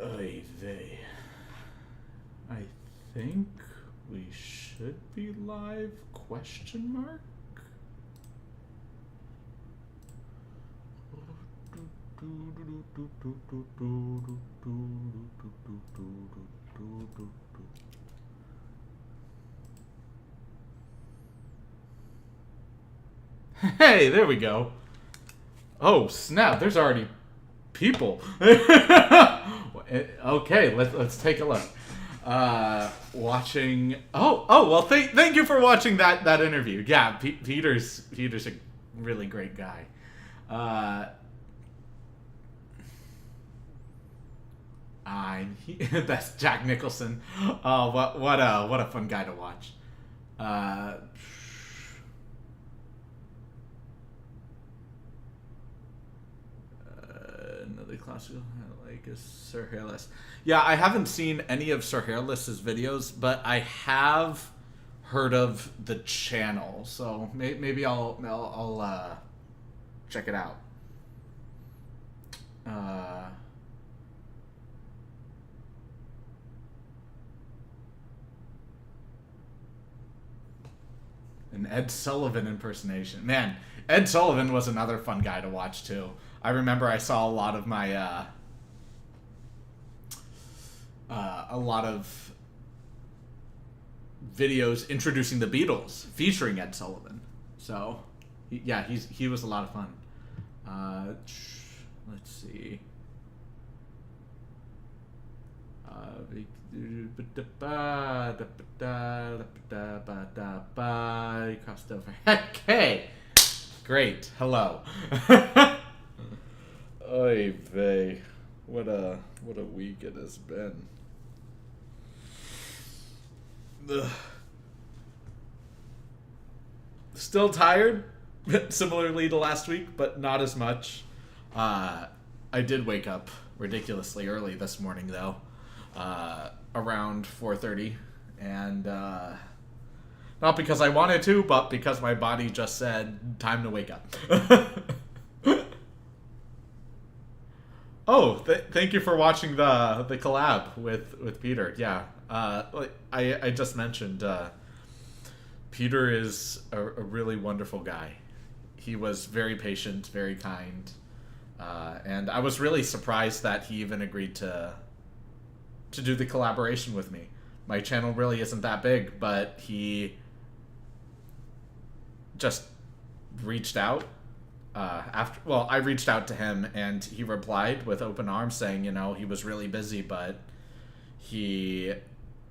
Oy vey. I think we should be live, question mark? Hey, there we go. Oh, snap, there's already people. Okay, let's take a look. Watching. Oh, well, thank you for watching that interview. Yeah, Peter's a really great guy. That's Jack Nicholson. Oh, what a fun guy to watch. Another classical, like a Sir Hairless. Yeah, I haven't seen any of Sir Hairless's videos, but I have heard of the channel, so maybe I'll check it out. An Ed Sullivan impersonation. Man, Ed Sullivan was another fun guy to watch too. I remember I saw a lot of my videos introducing the Beatles featuring Ed Sullivan. So, yeah, he was a lot of fun. Let's see. Crossed over. Hey, great. Hello. Oy vey. What a week it has been. Ugh. Still tired, similarly to last week, but not as much. I did wake up ridiculously early this morning, though, around 4:30, and not because I wanted to, but because my body just said, time to wake up. Oh, thank you for watching the collab with Peter. Yeah, I just mentioned, Peter is a really wonderful guy. He was very patient, very kind, and I was really surprised that he even agreed to do the collaboration with me. My channel really isn't that big, but he just reached out. I reached out to him, and he replied with open arms saying, he was really busy, but he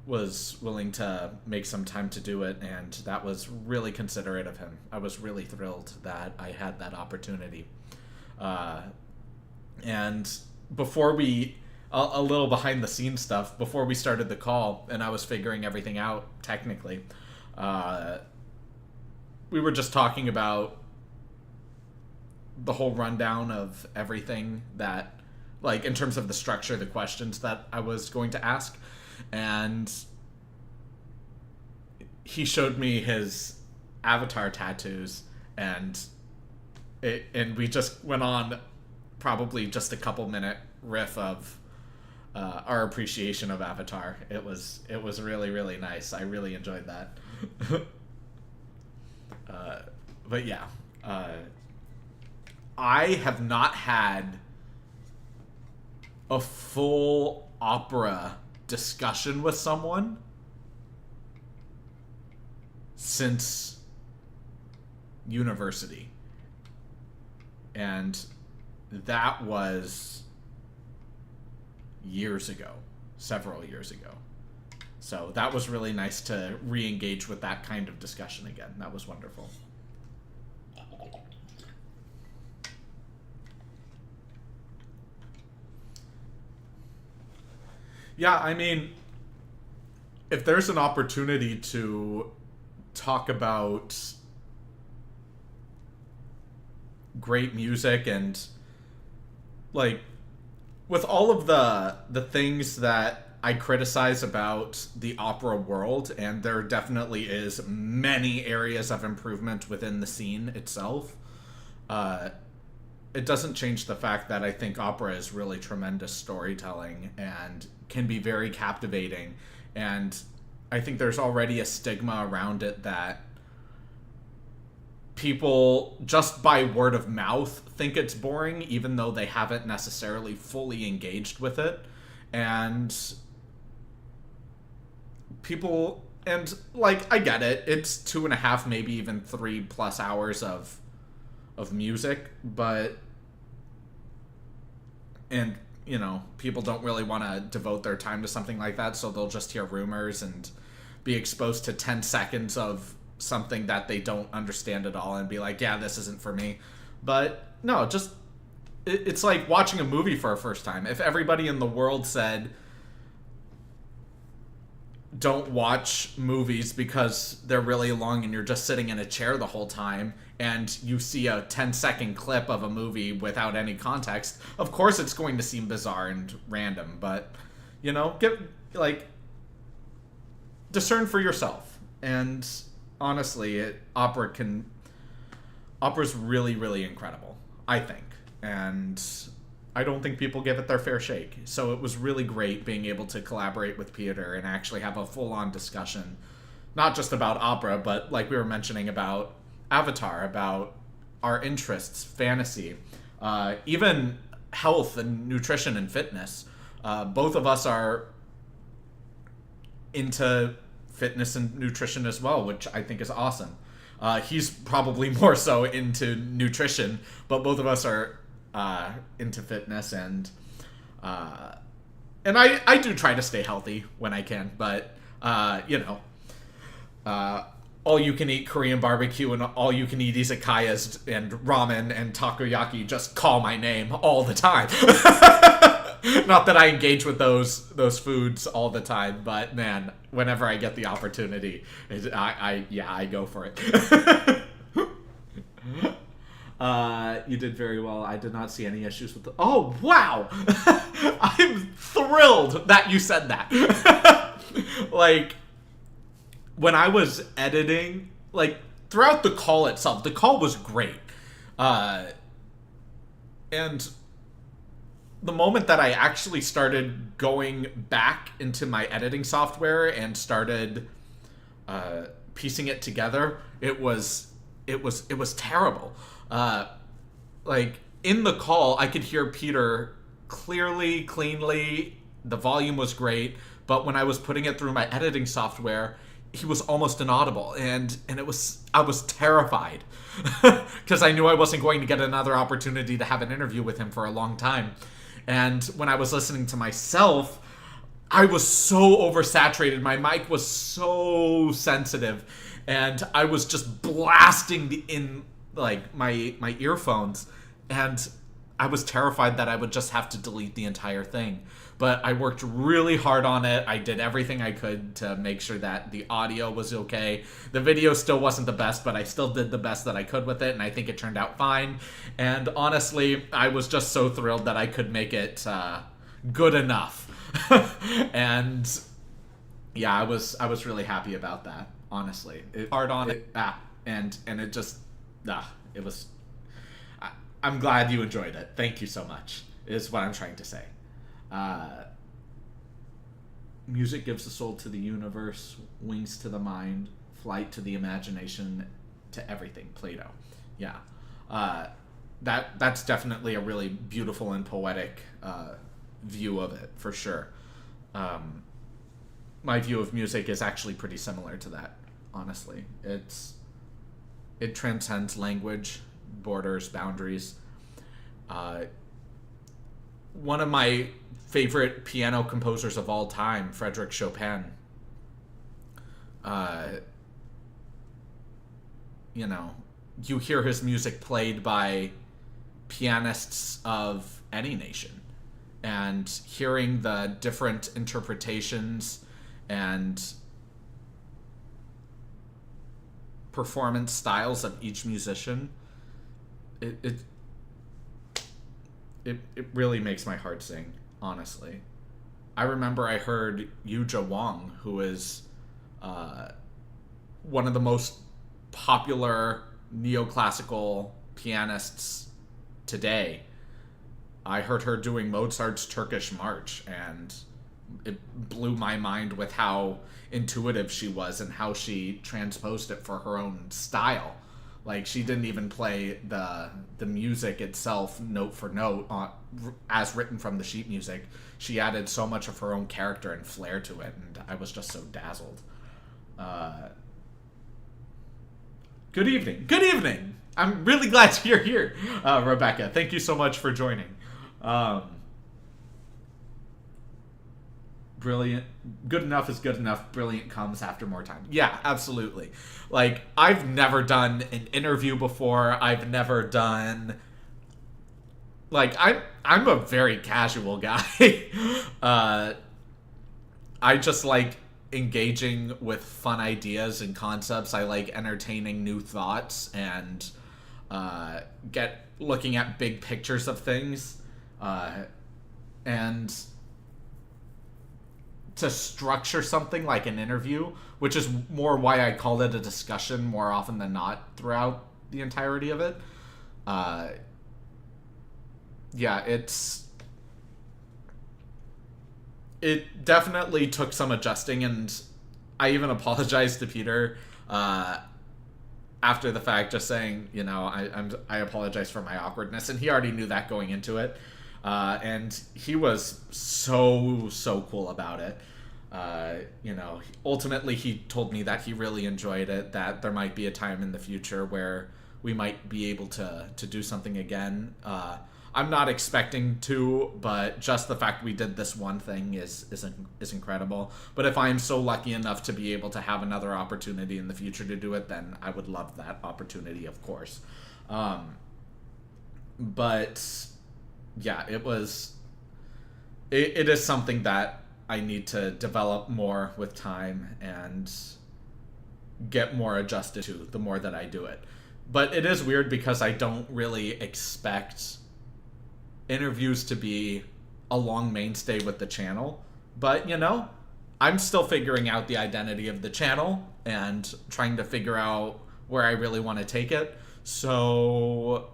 was willing to make some time to do it, and that was really considerate of him. I was really thrilled that I had that opportunity. And before a little behind the scenes stuff, before we started the call, and I was figuring everything out technically, we were just talking about the whole rundown of everything that, like, in terms of the structure, the questions that I was going to ask. And he showed me his avatar tattoos, and we just went on probably just a couple minute riff of our appreciation of Avatar. It was really, really nice. I really enjoyed that. But yeah, I have not had a full opera discussion with someone since university. And that was years ago, several years ago. So that was really nice to re-engage with that kind of discussion again. That was wonderful. Yeah, I mean, if there's an opportunity to talk about great music and, like, with all of the things that I criticize about the opera world, and there definitely is many areas of improvement within the scene itself, it doesn't change the fact that I think opera is really tremendous storytelling and can be very captivating. And I think there's already a stigma around it that people, just by word of mouth, think it's boring, even though they haven't necessarily fully engaged with it. And people, and like, I get it, it's 2.5, maybe even 3+ hours of music, but, and you know, people don't really want to devote their time to something like that, so they'll just hear rumors and be exposed to 10 seconds of something that they don't understand at all and be like, yeah, this isn't for me. But no, just, it's like watching a movie for a first time. If everybody in the world said, don't watch movies because they're really long and you're just sitting in a chair the whole time, and you see a 10-second clip of a movie without any context, of course it's going to seem bizarre and random. But, you know, discern for yourself. And honestly, opera's really, really incredible, I think. And I don't think people give it their fair shake. So it was really great being able to collaborate with Peter and actually have a full-on discussion, not just about opera, but like we were mentioning, about Avatar, about our interests, fantasy, even health and nutrition and fitness. Both of us are into fitness and nutrition as well, which I think is awesome. He's probably more so into nutrition, but both of us are into fitness, and I do try to stay healthy when I can, but you know, all you can eat Korean barbecue and all you can eat izakayas and ramen and takoyaki just call my name all the time. Not that I engage with those foods all the time, but man, whenever I get the opportunity, I go for it. You did very well. I did not see any issues with Oh, wow! I'm thrilled that you said that. Like, when I was editing, like, throughout the call itself, the call was great. And the moment that I actually started going back into my editing software and started piecing it together, it was terrible. Like, in the call, I could hear Peter clearly, cleanly. The volume was great, but when I was putting it through my editing software, he was almost inaudible, and I was terrified because I knew I wasn't going to get another opportunity to have an interview with him for a long time. And when I was listening to myself, I was so oversaturated. My mic was so sensitive, and I was just blasting in like my earphones, and I was terrified that I would just have to delete the entire thing. But I worked really hard on it. I did everything I could to make sure that the audio was okay. The video still wasn't the best, but I still did the best that I could with it, and I think it turned out fine. And honestly, I was just so thrilled that I could make it good enough. And yeah, I was really happy about that, honestly. Hard on it, and it just, it was... I'm glad you enjoyed it. Thank you so much, is what I'm trying to say. Music gives the soul to the universe, wings to the mind, flight to the imagination, to everything. Plato. Yeah. That's definitely a really beautiful and poetic view of it, for sure. My view of music is actually pretty similar to that, honestly. It transcends language, borders, boundaries. One of my favorite piano composers of all time, Frédéric Chopin, you know, you hear his music played by pianists of any nation, and hearing the different interpretations and performance styles of each musician, it really makes my heart sing, honestly. I remember I heard Yuja Wang, who is one of the most popular neoclassical pianists today, I heard her doing Mozart's Turkish March, and it blew my mind with how intuitive she was and how she transposed it for her own style. Like, she didn't even play the music itself note for note as written from the sheet music. She added so much of her own character and flair to it, and I was just so dazzled. Good evening. Good evening! I'm really glad you're here, Rebecca. Thank you so much for joining. Brilliant. Good enough is good enough. Brilliant comes after more time. Yeah, absolutely. Like, I've never done an interview before. I've never done... Like, I'm a very casual guy. I just like engaging with fun ideas and concepts. I like entertaining new thoughts and looking at big pictures of things. And to structure something like an interview, which is more why I call it a discussion more often than not throughout the entirety of it. Yeah, it definitely took some adjusting, and I even apologized to Peter after the fact, just saying, you know, I apologize for my awkwardness, and he already knew that going into it. And he was so cool about it. You know, ultimately he told me that he really enjoyed it, that there might be a time in the future where we might be able to do something again. I'm not expecting to, but just the fact we did this one thing is incredible. But if I'm so lucky enough to be able to have another opportunity in the future to do it, then I would love that opportunity, of course. But yeah, it is something that I need to develop more with time and get more adjusted to the more that I do it. But it is weird because I don't really expect interviews to be a long mainstay with the channel. But, you know, I'm still figuring out the identity of the channel and trying to figure out where I really want to take it. So,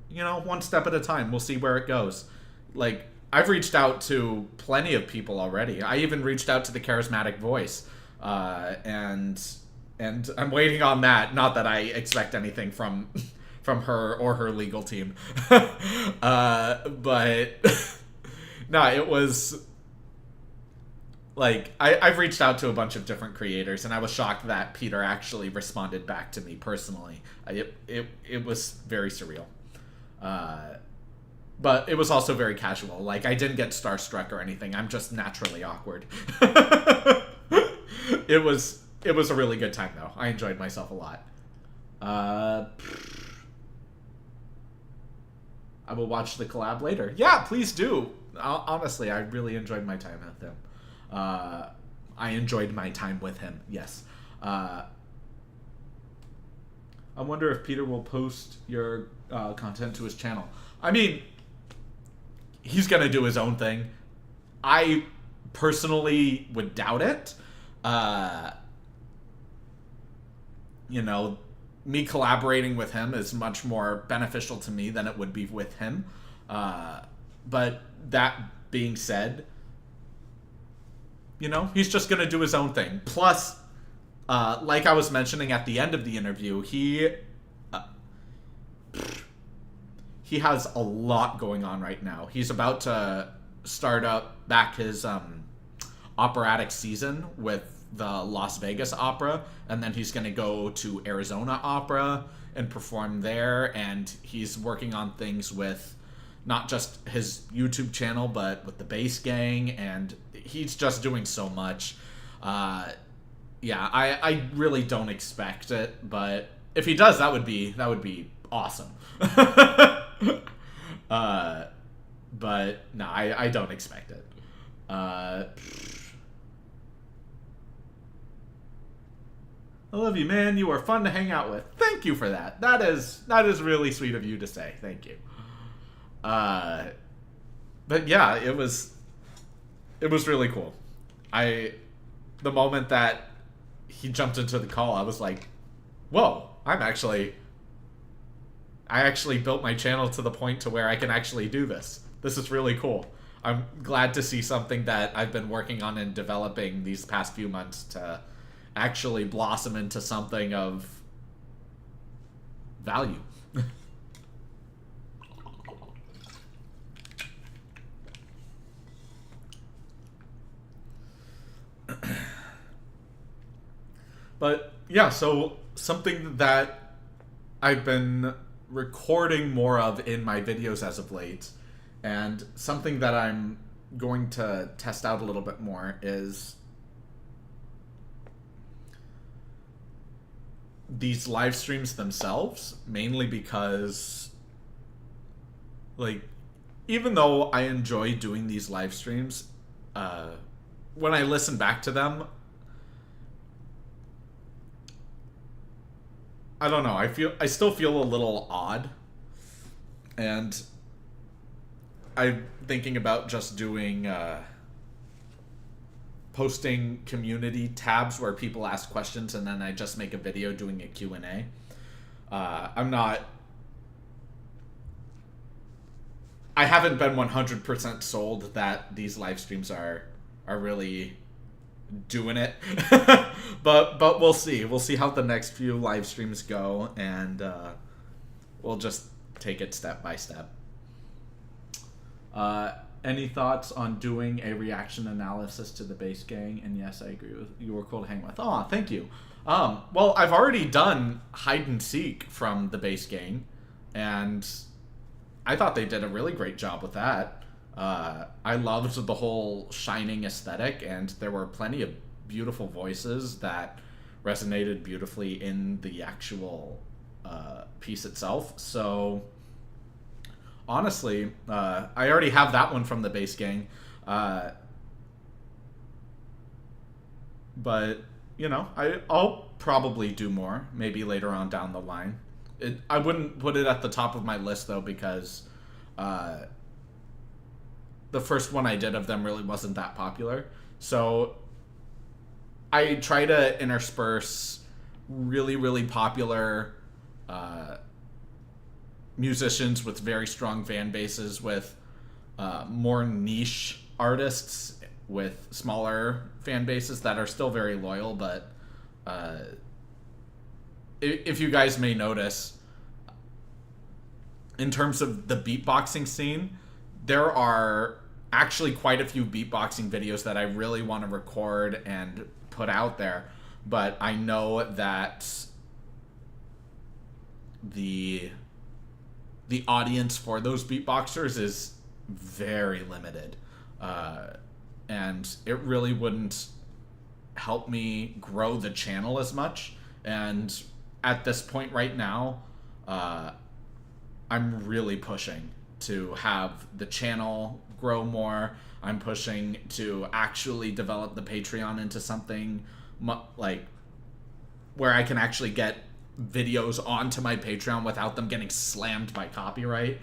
you know, one step at a time. We'll see where it goes. Like, I've reached out to plenty of people already. I even reached out to the Charismatic Voice. And I'm waiting on that. Not that I expect anything from her or her legal team. But no, it was like I've reached out to a bunch of different creators, and I was shocked that Peter actually responded back to me personally. It was very surreal. But it was also very casual. Like, I didn't get starstruck or anything. I'm just naturally awkward. It was a really good time, though. I enjoyed myself a lot. I will watch the collab later. Yeah, please do. Honestly, I really enjoyed my time with him. I enjoyed my time with him, yes. I wonder if Peter will post your content to his channel. I mean, he's going to do his own thing. I personally would doubt it. You know, me collaborating with him is much more beneficial to me than it would be with him. But that being said, you know, he's just going to do his own thing. Plus, like I was mentioning at the end of the interview, he has a lot going on right now. He's about to start up back his operatic season with the Las Vegas Opera, and then he's going to go to Arizona Opera and perform there, and he's working on things with not just his YouTube channel, but with the Bass Gang, and he's just doing so much. Yeah, I really don't expect it, but if he does, that would be awesome. But no, I don't expect it. I love you, man. You are fun to hang out with. Thank you for that. That is really sweet of you to say. Thank you. But yeah, it was really cool. The moment that he jumped into the call, I was like, whoa, I'm actually I actually built my channel to the point to where I can actually do this. This is really cool. I'm glad to see something that I've been working on and developing these past few months to actually blossom into something of value. But yeah, so something that I've been recording more of in my videos as of late, and something that I'm going to test out a little bit more, is these live streams themselves, mainly because, like, even though I enjoy doing these live streams, when I listen back to them, I don't know, I still feel a little odd, and I'm thinking about just doing posting community tabs where people ask questions, and then I just make a video doing a Q&A. I haven't been 100% sold that these live streams are really doing it. but we'll see. We'll see how the next few live streams go, and we'll just take it step by step. Any thoughts on doing a reaction analysis to the Base Gang? And yes, I agree with you. Were cool to hang with. Oh, thank you. Well, I've already done hide and seek from the Base Gang, and I thought they did a really great job with that. I loved the whole Shining aesthetic, and there were plenty of beautiful voices that resonated beautifully in the actual piece itself. So honestly, I already have that one from the Base Gang. But, you know, I'll probably do more, maybe later on down the line. I wouldn't put it at the top of my list, though, because the first one I did of them really wasn't that popular. So I try to intersperse really, really popular musicians with very strong fan bases with more niche artists with smaller fan bases that are still very loyal. But if you guys may notice, in terms of the beatboxing scene, there are actually quite a few beatboxing videos that I really want to record and put out there, but I know that the audience for those beatboxers is very limited, and it really wouldn't help me grow the channel as much. And at this point right now, I'm really pushing to have the channel grow more. I'm pushing to actually develop the Patreon into something like where I can actually get videos onto my Patreon without them getting slammed by copyright.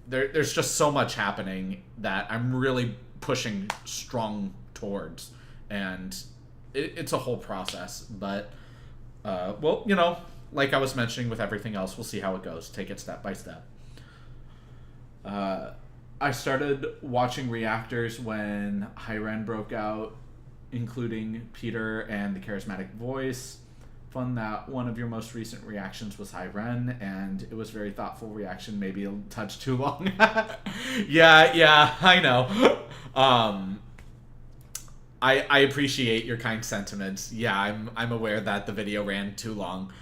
There's just so much happening that I'm really pushing strong towards, and it's a whole process. But well, you know, like I was mentioning with everything else, we'll see how it goes. Take it step by step. I started watching reactors when Hyren broke out, including Peter and the charismatic voice. Fun that one of your most recent reactions was Hyren, and it was very thoughtful reaction, maybe a touch too long. yeah, I know. I appreciate your kind sentiments. Yeah, I'm aware that the video ran too long.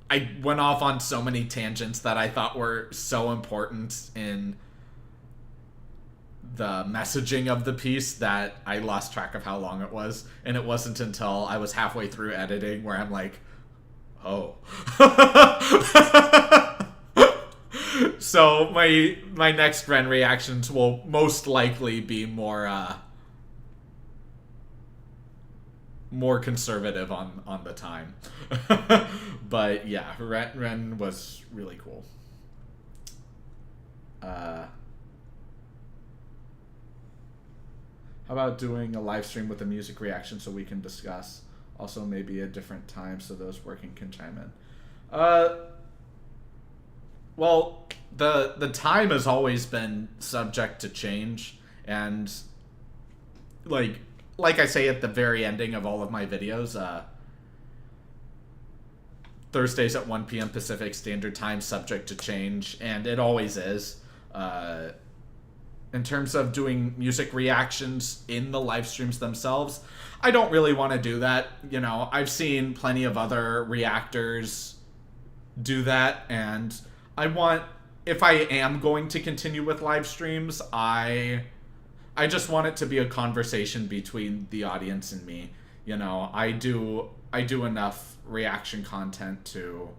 I went off on so many tangents that I thought were so important in the messaging of the piece that I lost track of how long it was. And it wasn't until I was halfway through editing where I'm like, oh. So my next Ren reactions will most likely be more conservative on the time. But yeah, Ren was really cool. How about doing a live stream with a music reaction so we can discuss? Also maybe a different time so those working can chime in. Uh, well, the time has always been subject to change, and like like I say at the very ending of all of my videos, Thursdays at 1 p.m. Pacific Standard Time, subject to change, and it always is. In terms of doing music reactions in the live streams themselves, I don't really want to do that. You know, I've seen plenty of other reactors do that, and I want, if I am going to continue with live streams, I just want it to be a conversation between the audience and me. You know, I do enough reaction content to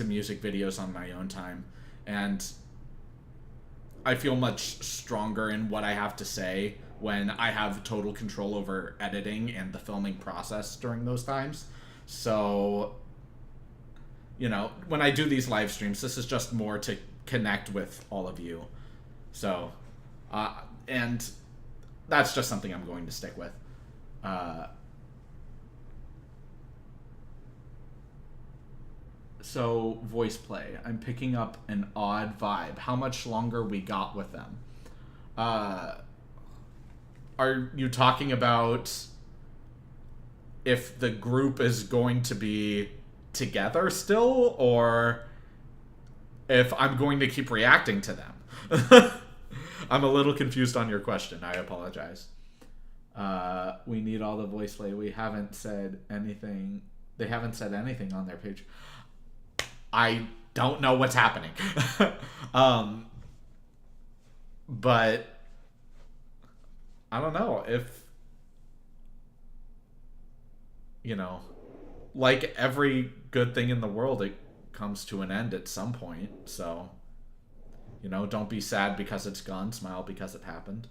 music videos on my own time, and I feel much stronger in what I have to say when I have total control over editing and the filming process during those times. So, you know, when I do these live streams, this is just more to connect with all of you. So, and that's just something I'm going to stick with. So, voice play. I'm picking up an odd vibe. How much longer we got with them? Are you talking about if the group is going to be together still, or if I'm going to keep reacting to them? I'm a little confused on your question. I apologize. We need all the voice play. We haven't said anything. They haven't said anything on their page. I don't know what's happening. But I don't know if, you know, like every good thing in the world, it comes to an end at some point. So, you know, don't be sad because it's gone. Smile because it happened.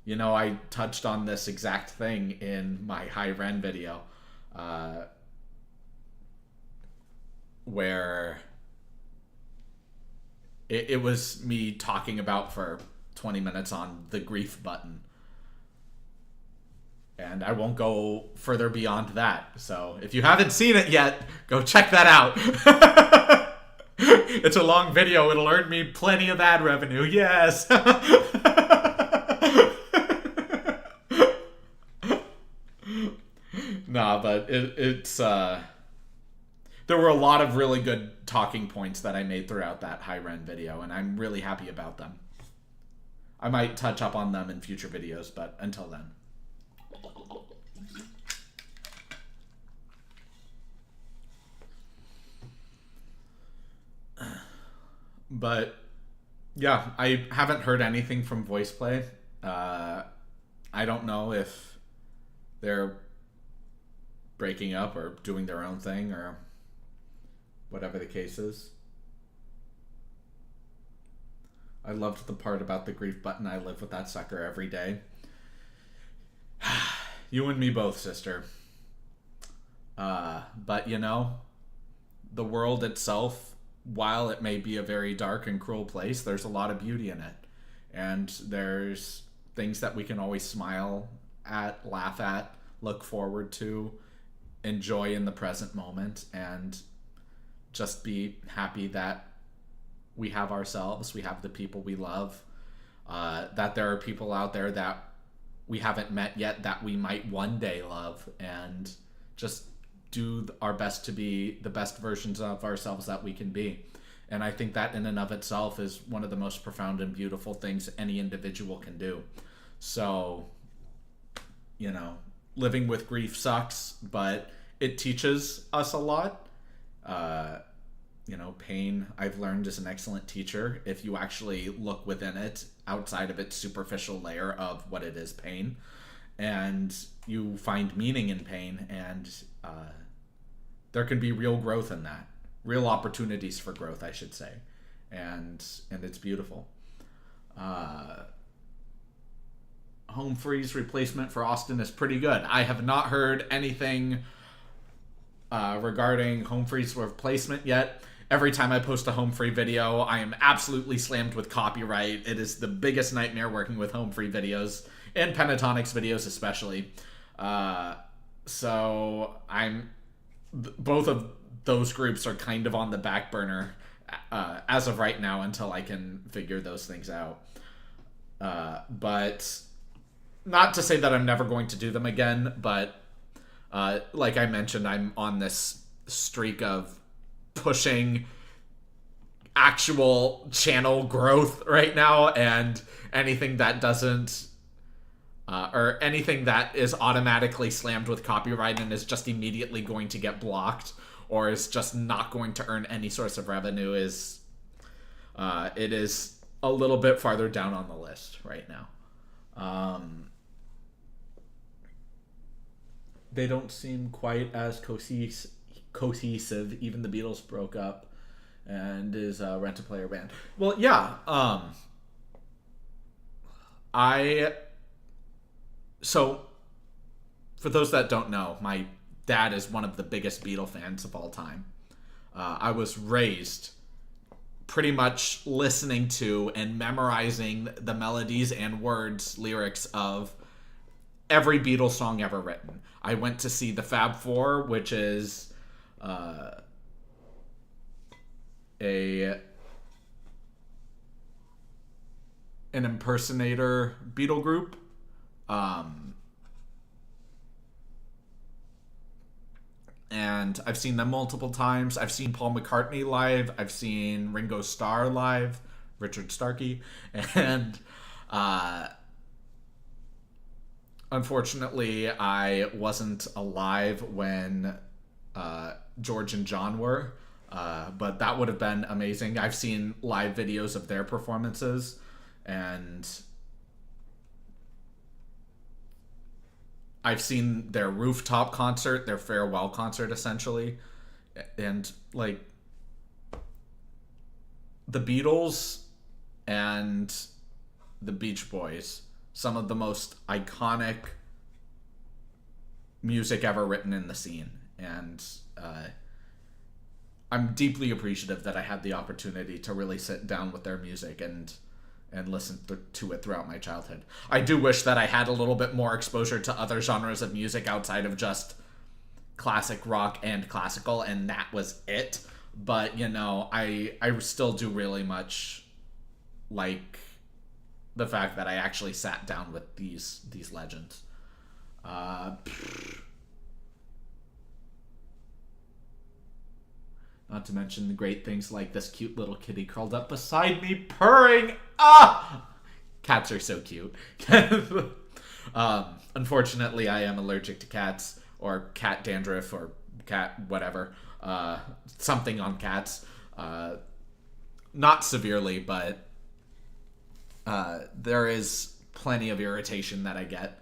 You know, I touched on this exact thing in my High Ren video. Where it was me talking about for 20 minutes on the grief button. And I won't go further beyond that. So if you haven't seen it yet, go check that out. It's a long video. It'll earn me plenty of ad revenue. Yes. Nah, but it's there were a lot of really good talking points that I made throughout that High Ren video, and I'm really happy about them. I might touch up on them in future videos, but until then. But yeah, I haven't heard anything from voice play. I don't know if they're breaking up or doing their own thing or whatever the case is. I loved the part about the grief button. I live with that sucker every day. You and me both, sister. But you know, the world itself, while it may be a very dark and cruel place, there's a lot of beauty in it. And there's things that we can always smile at, laugh at, look forward to, enjoy in the present moment, and just be happy that we have ourselves, we have the people we love, that there are people out there that we haven't met yet that we might one day love, and just do our best to be the best versions of ourselves that we can be. And I think that in and of itself is one of the most profound and beautiful things any individual can do. So, you know, living with grief sucks, but it teaches us a lot. You know, pain, I've learned, is an excellent teacher if you actually look within it, outside of its superficial layer of what it is, pain. And you find meaning in pain, and there can be real growth in that. Real opportunities for growth, I should say. And it's beautiful. Home freeze replacement for Austin is pretty good. I have not heard anything regarding home freeze replacement yet. Every time I post a home free video, I am absolutely slammed with copyright. It is the biggest nightmare working with home free videos, and Pentatonics videos especially. So both of those groups are kind of on the back burner as of right now until I can figure those things out. But not to say that I'm never going to do them again, but like I mentioned, I'm on this streak of pushing actual channel growth right now, and anything that doesn't or anything that is automatically slammed with copyright and is just immediately going to get blocked or is just not going to earn any source of revenue is it is a little bit farther down on the list right now. They don't seem quite as cohesive. Even the Beatles broke up and is a Rent-A-Player band. Well, yeah. So, for those that don't know, my dad is one of the biggest Beatle fans of all time. I was raised pretty much listening to and memorizing the melodies and lyrics of every Beatles song ever written. I went to see the Fab Four, which is an impersonator Beatle group. And I've seen them multiple times. I've seen Paul McCartney live. I've seen Ringo Starr live, Richard Starkey, and unfortunately, I wasn't alive when George and John were, but that would have been amazing. I've seen live videos of their performances, and I've seen their rooftop concert, their farewell concert, essentially. And, like, the Beatles and the Beach Boys, some of the most iconic music ever written in the scene. And I'm deeply appreciative that I had the opportunity to really sit down with their music and listen to it throughout my childhood. I do wish that I had a little bit more exposure to other genres of music outside of just classic rock and classical, and that was it. But, you know, I still do really much like the fact that I actually sat down with these legends. Not to mention the great things like this cute little kitty curled up beside me, purring. Ah! Cats are so cute. Unfortunately, I am allergic to cats, or cat dandruff, or cat whatever. Something on cats. Not severely, but there is plenty of irritation that I get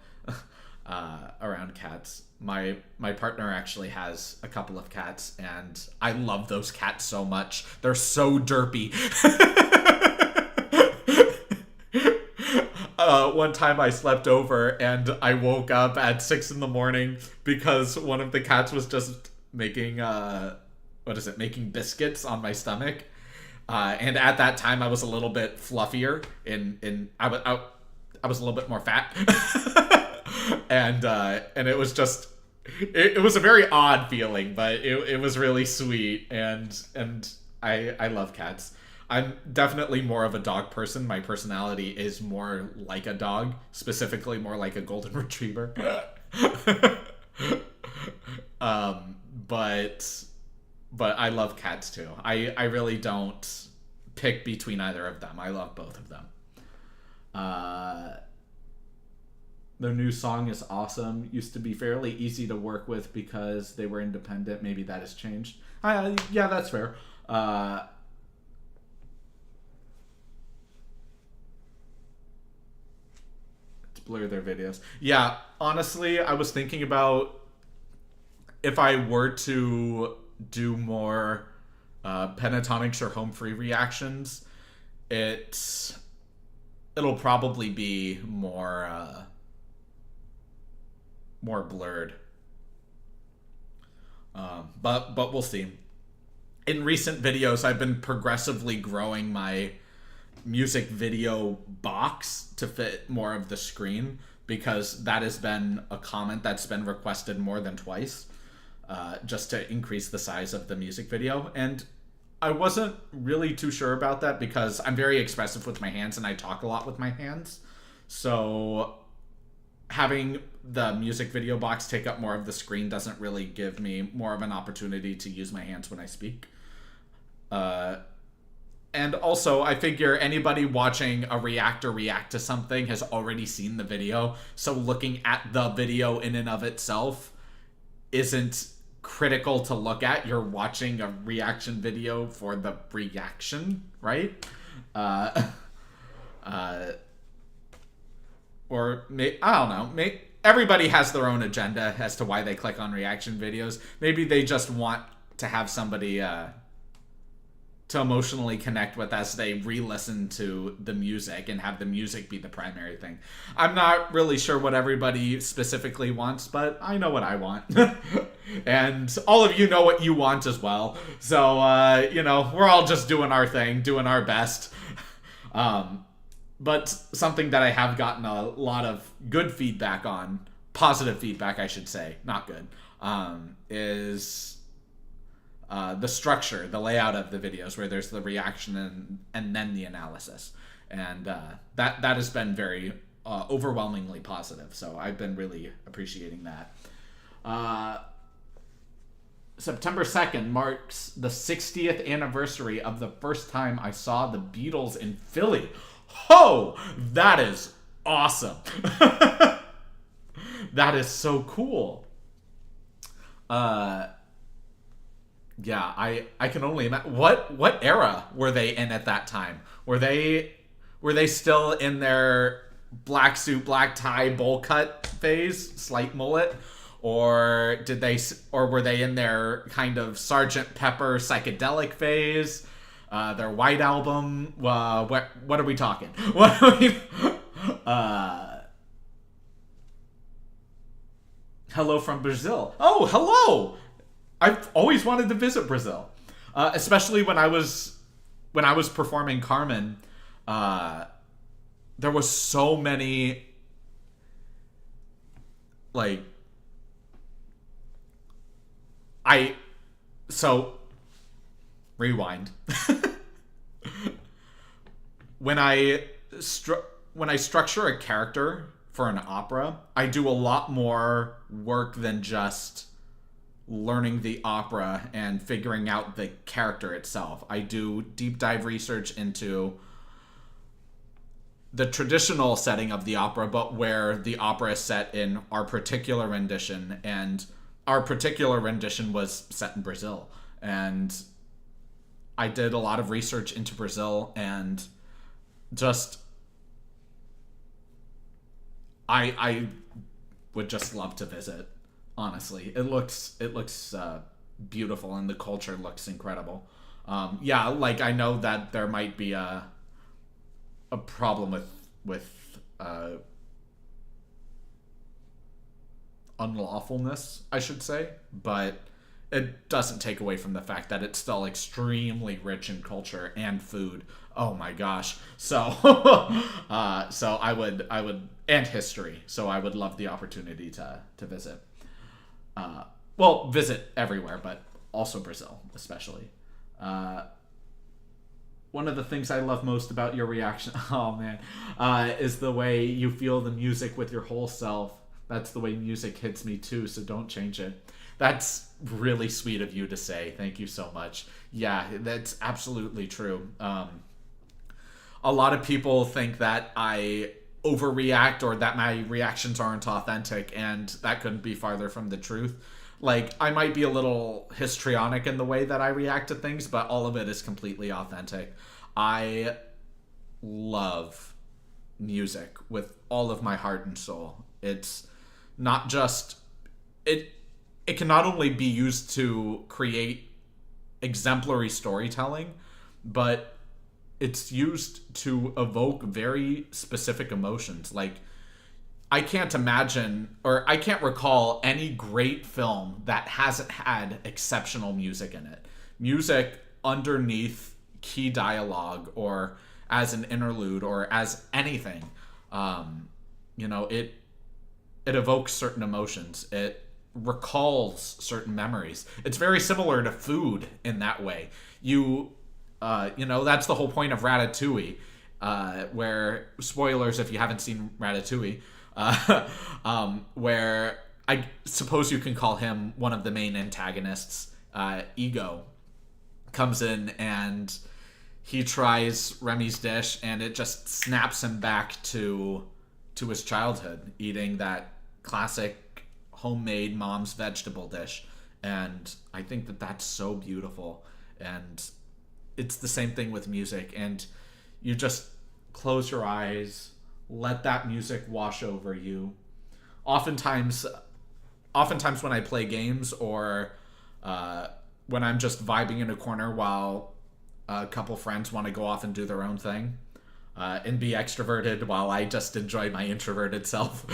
around cats. My partner actually has a couple of cats, and I love those cats so much. They're so derpy. One time I slept over and I woke up at 6 a.m. because one of the cats was just making making biscuits on my stomach. And at that time I was a little bit fluffier I was a little bit more fat. and it was just it was a very odd feeling, but it was really sweet, and I love cats. I'm definitely more of a dog person. My personality is more like a dog, specifically more like a golden retriever. But I love cats too. I really don't pick between either of them. I love both of them. Their new song is awesome. Used to be fairly easy to work with because they were independent. Maybe that has changed. Yeah, that's fair. To blur their videos. Yeah, honestly, I was thinking about if I were to do more pentatonics or home free reactions, it'll probably be more blurred. But we'll see. In recent videos, I've been progressively growing my music video box to fit more of the screen. because that has been a comment that's been requested more than twice, just to increase the size of the music video. And I wasn't really too sure about that because I'm very expressive with my hands and I talk a lot with my hands. So having the music video box take up more of the screen doesn't really give me more of an opportunity to use my hands when I speak. And also, I figure anybody watching a reactor react to something has already seen the video, so looking at the video in and of itself isn't critical to look at. You're watching a reaction video for the reaction, right? Or I don't know. Everybody has their own agenda as to why they click on reaction videos. Maybe they just want to have somebody to emotionally connect with as they re-listen to the music and have the music be the primary thing. I'm not really sure what everybody specifically wants, but I know what I want. And all of you know what you want as well. So, we're all just doing our thing, doing our best. But something that I have gotten a lot of good feedback on, positive feedback I should say, not good, is the structure, the layout of the videos, where there's the reaction and then the analysis. And that has been very overwhelmingly positive. So I've been really appreciating that. September 2nd marks the 60th anniversary of the first time I saw the Beatles in Philly. Oh, that is awesome. That is so cool. Yeah, I can only imagine. What era were they in at that time? Were they still in their black suit, black tie, bowl cut phase, slight mullet, or were they in their kind of Sgt. Pepper psychedelic phase? Their White Album. What are we talking? What are we? Hello from Brazil. Oh, hello. I've always wanted to visit Brazil, especially when I was performing Carmen. There was so many rewind. When I structure a character for an opera, I do a lot more work than just learning the opera and figuring out the character itself. I do deep dive research into the traditional setting of the opera, but where the opera is set in our particular rendition. And our particular rendition was set in Brazil. And I did a lot of research into Brazil, and just I would just love to visit. Honestly, it looks beautiful, and the culture looks incredible. I know that there might be a problem with unlawfulness, I should say, but it doesn't take away from the fact that it's still extremely rich in culture and food. Oh my gosh! So, so I would, and history. So I would love the opportunity to visit. Visit everywhere, but also Brazil, especially. One of the things I love most about your reaction, is the way you feel the music with your whole self. That's the way music hits me too, so don't change it. That's really sweet of you to say. Thank you so much. Yeah, that's absolutely true. A lot of people think that I overreact or that my reactions aren't authentic, and that couldn't be farther from the truth. I might be a little histrionic in the way that I react to things, but all of it is completely authentic. I love music with all of my heart and soul. It's not just it can not only be used to create exemplary storytelling, but it's used to evoke very specific emotions. I can't imagine, or I can't recall any great film that hasn't had exceptional music in it. Music underneath key dialogue, or as an interlude, or as anything. it evokes certain emotions. It recalls certain memories. It's very similar to food in that way. That's the whole point of Ratatouille, where, spoilers if you haven't seen Ratatouille, where I suppose you can call him one of the main antagonists, Ego, comes in and he tries Remy's dish and it just snaps him back to his childhood, eating that classic homemade mom's vegetable dish. And I think that that's so beautiful. And it's the same thing with music. And you just close your eyes, let that music wash over you. Oftentimes when I play games, or when I'm just vibing in a corner while a couple friends want to go off and do their own thing, and be extroverted while I just enjoy my introverted self,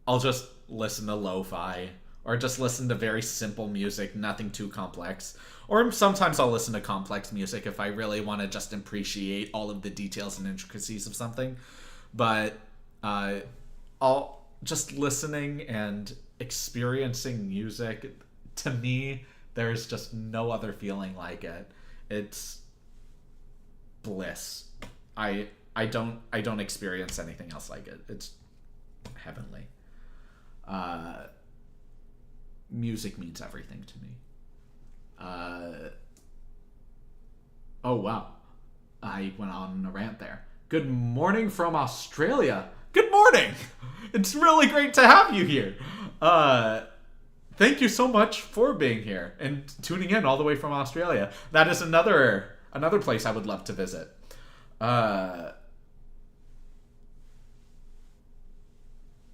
I'll just listen to lo-fi, or just listen to very simple music, nothing too complex. Or sometimes I'll listen to complex music if I really want to just appreciate all of the details and intricacies of something. But I'll just listening and experiencing music, to me, there's just no other feeling like it. It's bliss. I don't experience anything else like it. It's heavenly. Music means everything to me. Oh wow, I went on a rant there. Good morning from Australia. Good morning. It's really great to have you here. Thank you so much for being here and tuning in all the way from Australia. That is another place I would love to visit.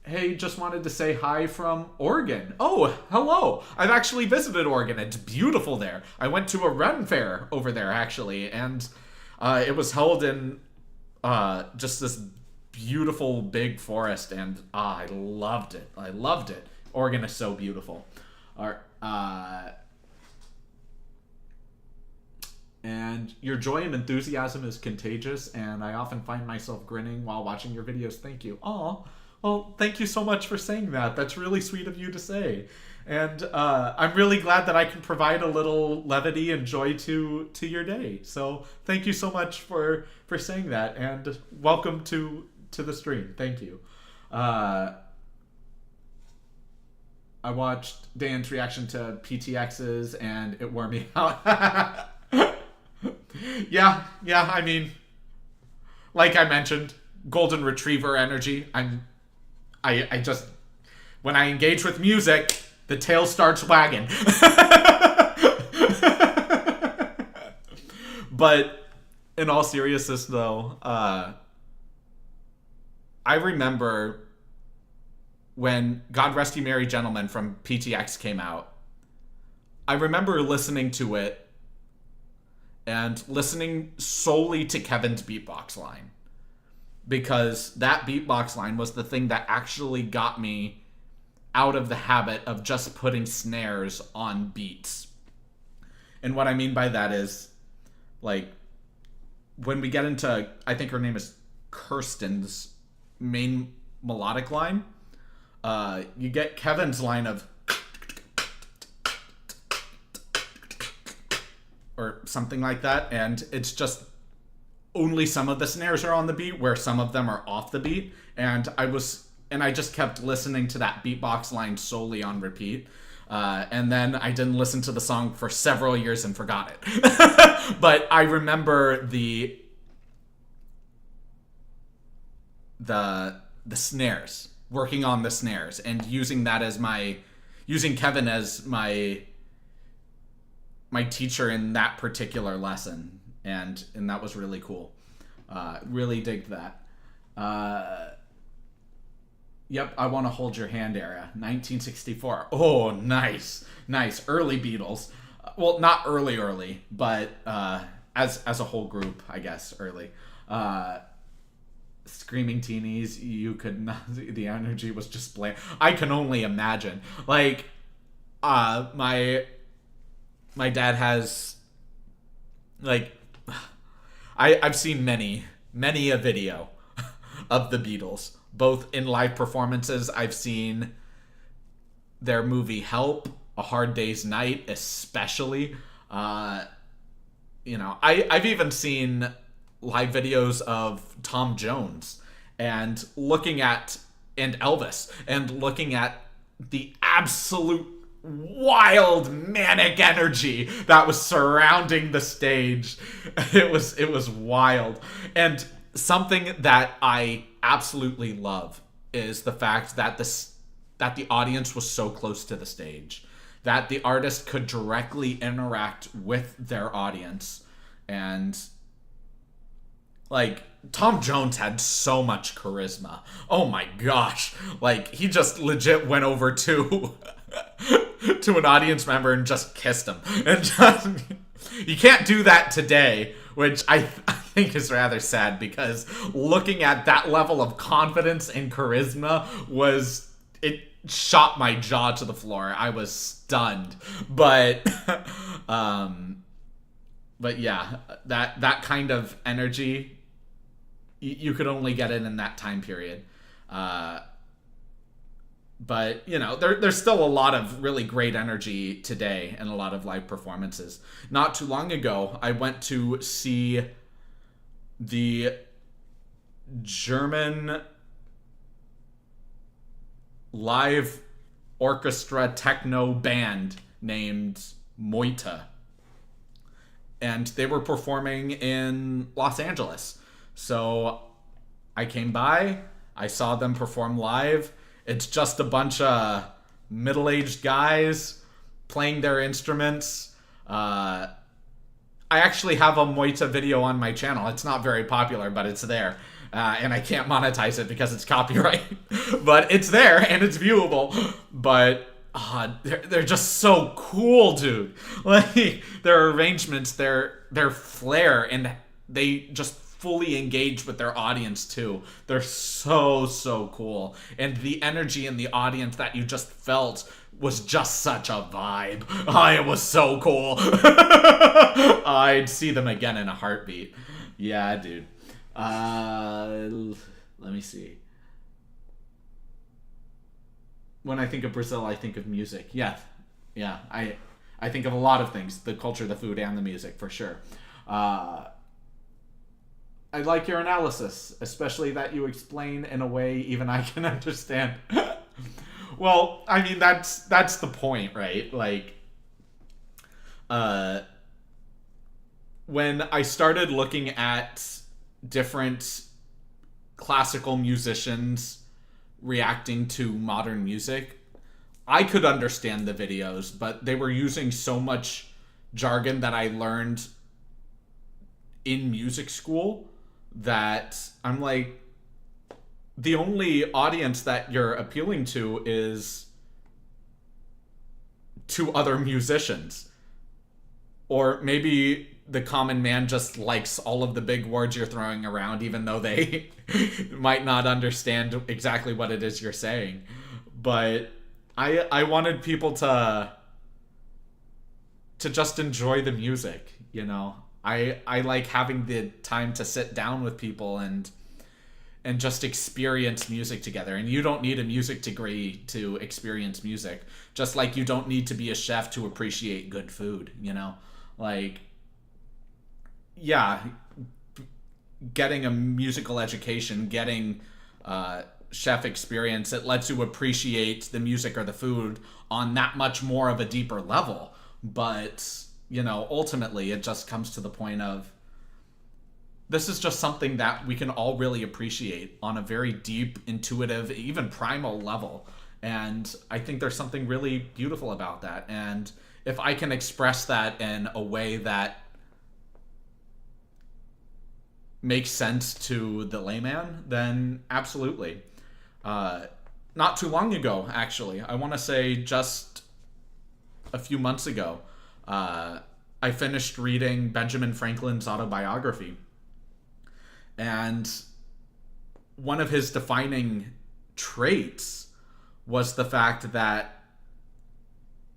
Hey, just wanted to say hi from Oregon. Oh, hello. I've actually visited Oregon. It's beautiful there. I went to a Ren fair over there, actually, and it was held in just this beautiful big forest, and I loved it. I loved it. Oregon is so beautiful. And your joy and enthusiasm is contagious, and I often find myself grinning while watching your videos. Thank you. Aw. Well, thank you so much for saying that. That's really sweet of you to say. And I'm really glad that I can provide a little levity and joy to your day. So thank you so much for saying that, and welcome to the stream. Thank you. I watched Dan's reaction to PTXs, and it wore me out. Yeah, I mean, like I mentioned, golden retriever energy. I just, when I engage with music, the tail starts wagging. But in all seriousness, though, I remember when God Rest You Merry Gentlemen from PTX came out. I remember listening to it and listening solely to Kevin's beatbox line, because that beatbox line was the thing that actually got me out of the habit of just putting snares on beats. And what I mean by that is, like, when we get into, I think her name is Kirsten's main melodic line, you get Kevin's line of or something like that, and it's just only some of the snares are on the beat, where some of them are off the beat, and I just kept listening to that beatbox line solely on repeat, and then I didn't listen to the song for several years and forgot it. But I remember the snares, working on the snares, and using Kevin as my teacher in that particular lesson. And that was really cool. Really digged that. Yep, I Want to Hold Your Hand era, 1964. Oh, nice. Early Beatles. Well, not early, but as a whole group, I guess, early. Screaming Teenies, you could not. The energy was just bland. I can only imagine. Like, my dad has, like, I've seen many a video of the Beatles, both in live performances. I've seen their movie Help, A Hard Day's Night, especially. I've even seen live videos of Tom Jones and Elvis, and looking at the absolute wild manic energy that was surrounding the stage. It was wild. And something that I absolutely love is the fact that the audience was so close to the stage, that the artist could directly interact with their audience. And like, Tom Jones had so much charisma. Oh my gosh. Like, he just legit went over to to an audience member and just kissed him. And just, you can't do that today, which I think is rather sad, because looking at that level of confidence and charisma it shot my jaw to the floor. I was stunned. But yeah, that kind of energy, you could only get it in that time period. But, there's still a lot of really great energy today and a lot of live performances. Not too long ago, I went to see the German live orchestra techno band named Moita. And they were performing in Los Angeles. So I came by, I saw them perform live. It's just a bunch of middle-aged guys playing their instruments. I actually have a Moita video on my channel. It's not very popular, but it's there. And I can't monetize it because it's copyright. But it's there, and it's viewable. But they're just so cool, dude. Like, their arrangements, their flair, and they just fully engage with their audience too. They're so cool. And the energy in the audience that you just felt was just such a vibe. It was so cool. I'd see them again in a heartbeat. Yeah, dude. Let me see. When I think of Brazil, I think of music. Yeah. I think of a lot of things: the culture, the food, and the music, for sure. I like your analysis, especially that you explain in a way even I can understand. Well, I mean, that's the point, right? Like, when I started looking at different classical musicians reacting to modern music, I could understand the videos, but they were using so much jargon that I learned in music school that I'm like, the only audience that you're appealing to is to other musicians. Or maybe the common man just likes all of the big words you're throwing around, even though they might not understand exactly what it is you're saying. But I wanted people to just enjoy the music, I like having the time to sit down with people and just experience music together. And you don't need a music degree to experience music, just like you don't need to be a chef to appreciate good food, Like, yeah, getting a musical education, getting chef experience, it lets you appreciate the music or the food on that much more of a deeper level. But ultimately it just comes to the point of, this is just something that we can all really appreciate on a very deep, intuitive, even primal level. And I think there's something really beautiful about that. And if I can express that in a way that makes sense to the layman, then absolutely. Not too long ago, actually, I want to say just a few months ago, I finished reading Benjamin Franklin's autobiography. And one of his defining traits was the fact that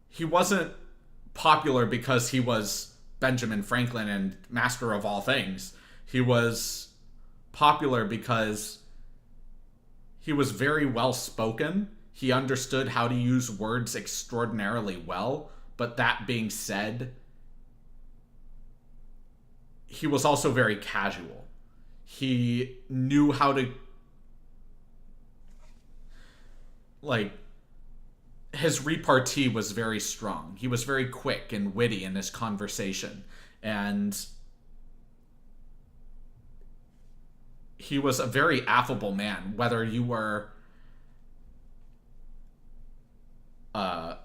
he wasn't popular because he was Benjamin Franklin and master of all things. He was popular because He was very well spoken. He understood how to use words extraordinarily well. But that being said, he was also very casual. He knew how to, like, his repartee was very strong. He was very quick and witty in his conversation. And he was a very affable man, whether you were a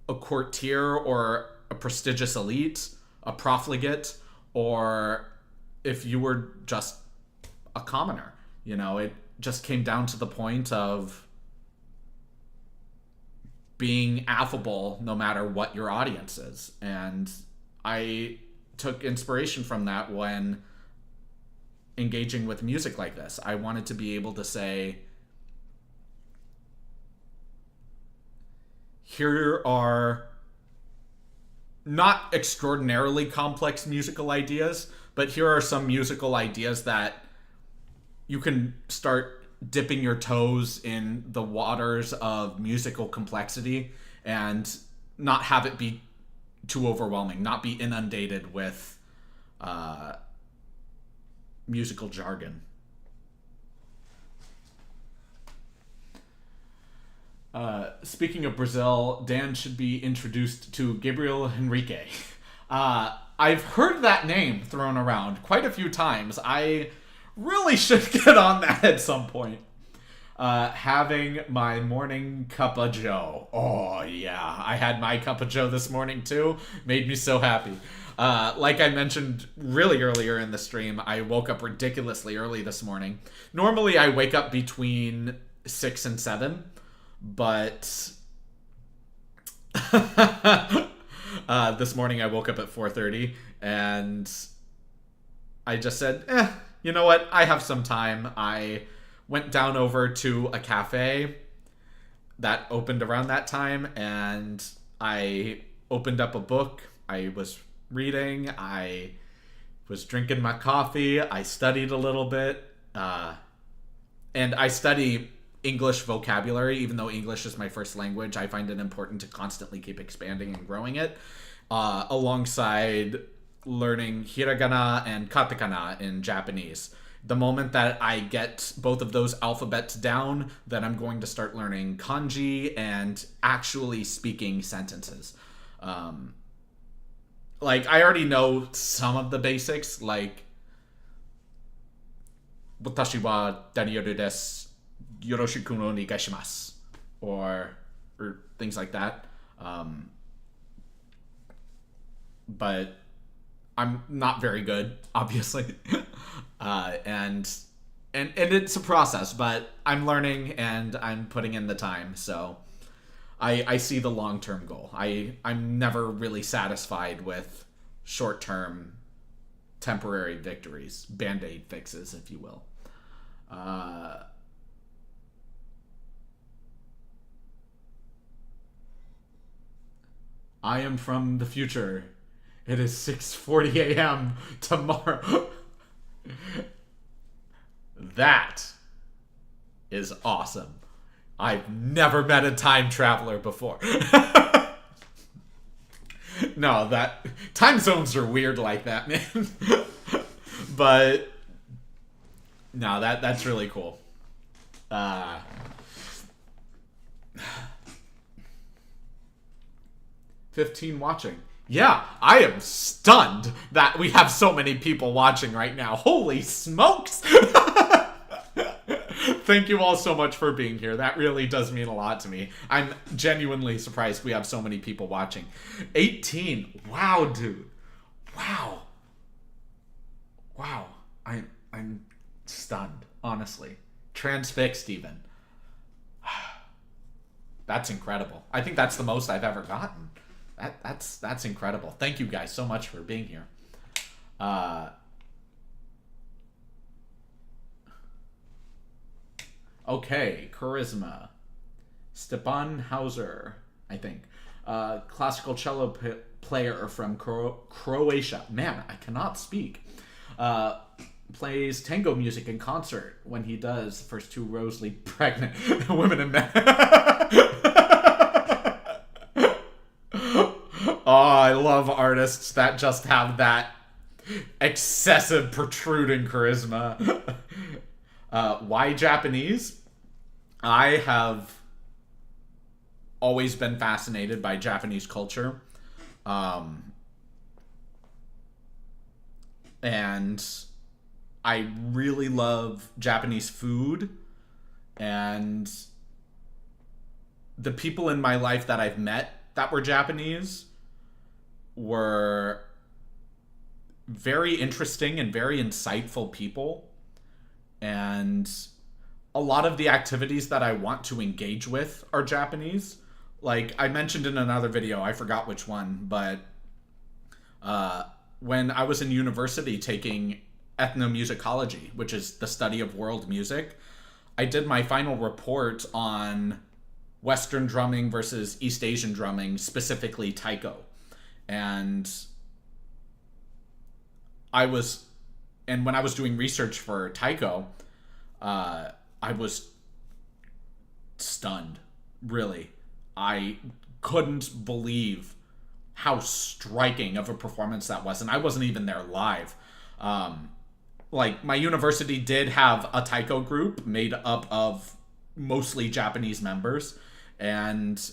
courtier or a prestigious elite, a profligate, or if you were just a commoner. You know, it just came down to the point of being affable no matter what your audience is. And I took inspiration from that when engaging with music like this. I wanted to be able to say, here are not extraordinarily complex musical ideas, but here are some musical ideas that you can start dipping your toes in the waters of musical complexity and not have it be too overwhelming, not be inundated with musical jargon. Speaking of Brazil, Dan should be introduced to Gabriel Henrique. I've heard that name thrown around quite a few times. I really should get on that at some point. Having my morning cup of joe. Oh, yeah. I had my cup of joe this morning, too. Made me so happy. Like I mentioned really earlier in the stream, I woke up ridiculously early this morning. Normally, I wake up between 6 and 7. But this morning I woke up at 4:30 and I just said, you know what? I have some time. I went down over to a cafe that opened around that time and I opened up a book. I was reading. I was drinking my coffee. I studied a little bit. And I study English vocabulary, even though English is my first language. I find it important to constantly keep expanding and growing it, alongside learning hiragana and katakana in Japanese. The moment that I get both of those alphabets down, then I'm going to start learning kanji and actually speaking sentences. Like, I already know some of the basics, like, watashi wa Daniel desu. Yoroshiku no onegaishimasu, or things like that. But I'm not very good, obviously. And it's a process, but I'm learning and I'm putting in the time. So I see the long-term goal. I'm never really satisfied with short-term temporary victories, band-aid fixes, if you will. I am from the future. It is 6:40 a.m. tomorrow. That is awesome. I've never met a time traveler before. No, that time zones are weird like that, man. But no, that's really cool. 15 watching. Yeah, I am stunned that we have so many people watching right now. Holy smokes! Thank you all so much for being here. That really does mean a lot to me. I'm genuinely surprised we have so many people watching. 18. Wow, dude. Wow. Wow. I'm stunned, honestly. Transfixed even. That's incredible. I think that's the most I've ever gotten. That's incredible. Thank you guys so much for being here. Okay, charisma. Stepan Hauser, I think. Classical cello player from Croatia. Man, I cannot speak. plays tango music in concert when he does the first two rows lead pregnant women and men. Oh, I love artists that just have that excessive protruding charisma. Why Japanese? I have always been fascinated by Japanese culture. And I really love Japanese food, and the people in my life that I've met that were Japanese were very interesting and very insightful people. And a lot of the activities that I want to engage with are Japanese. Like I mentioned in another video, I forgot which one, but when I was in university taking ethnomusicology, which is the study of world music, I did my final report on Western drumming versus East Asian drumming, specifically taiko. And when I was doing research for taiko, I was stunned, really. I couldn't believe how striking of a performance that was, and I wasn't even there live. Like, my university did have a taiko group made up of mostly Japanese members, and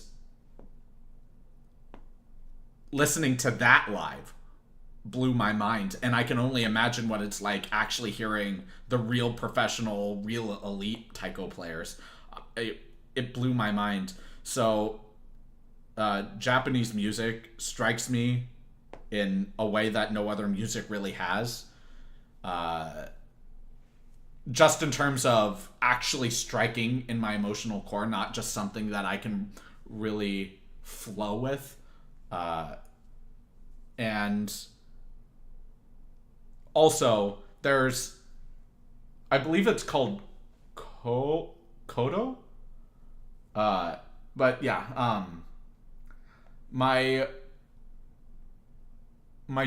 listening to that live blew my mind, and I can only imagine what it's like actually hearing the real professional, real elite taiko players. It blew my mind. So Japanese music strikes me in a way that no other music really has. Just in terms of actually striking in my emotional core, not just something that I can really flow with. And also, there's, I believe it's called Kodo? But yeah, my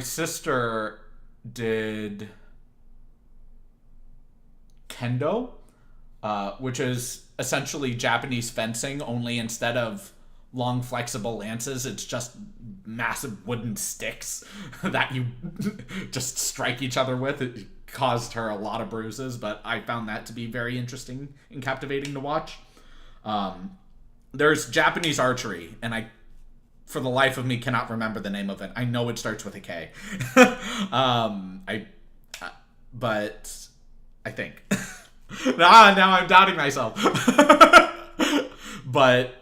sister did kendo, which is essentially Japanese fencing, only instead of long flexible lances, it's just massive wooden sticks that you just strike each other with. It caused her a lot of bruises, but I found that to be very interesting and captivating to watch. There's Japanese archery, and I, for the life of me, cannot remember the name of it. I know it starts with a K. But I think. Now I'm doubting myself. But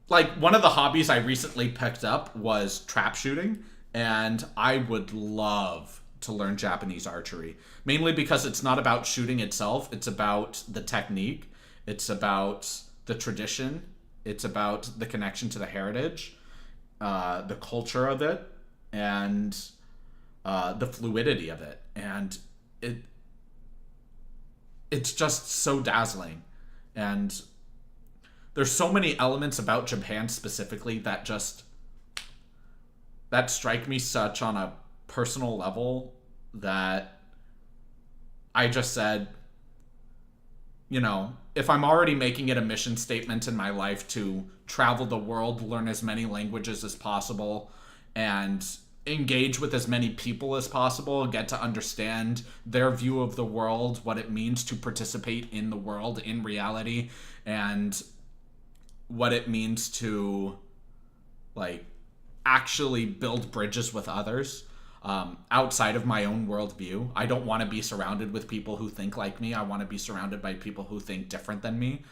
like, one of the hobbies I recently picked up was trap shooting, and I would love to learn Japanese archery. Mainly because it's not about shooting itself, it's about the technique, it's about the tradition, it's about the connection to the heritage, the culture of it, and the fluidity of it. And it's just so dazzling. And there's so many elements about Japan specifically that strike me such on a personal level that I just said, you know, if I'm already making it a mission statement in my life to travel the world, learn as many languages as possible, and engage with as many people as possible, get to understand their view of the world, what it means to participate in the world in reality, and what it means to, like, actually build bridges with others outside of my own worldview. I don't want to be surrounded with people who think like me. I want to be surrounded by people who think different than me,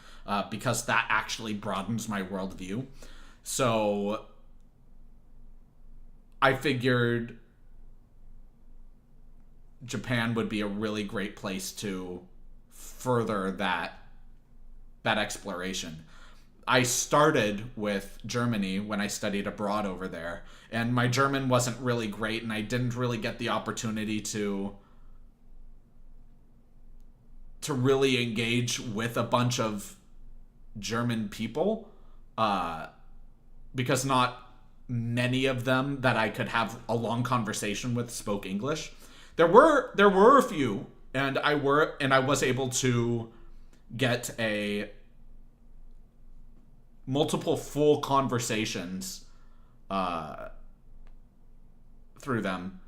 because that actually broadens my worldview. So I figured Japan would be a really great place to further that exploration. I started with Germany when I studied abroad over there, and my German wasn't really great, and I didn't really get the opportunity to really engage with a bunch of German people, because not many of them that I could have a long conversation with spoke English. There were a few, and I was able to get a multiple full conversations through them,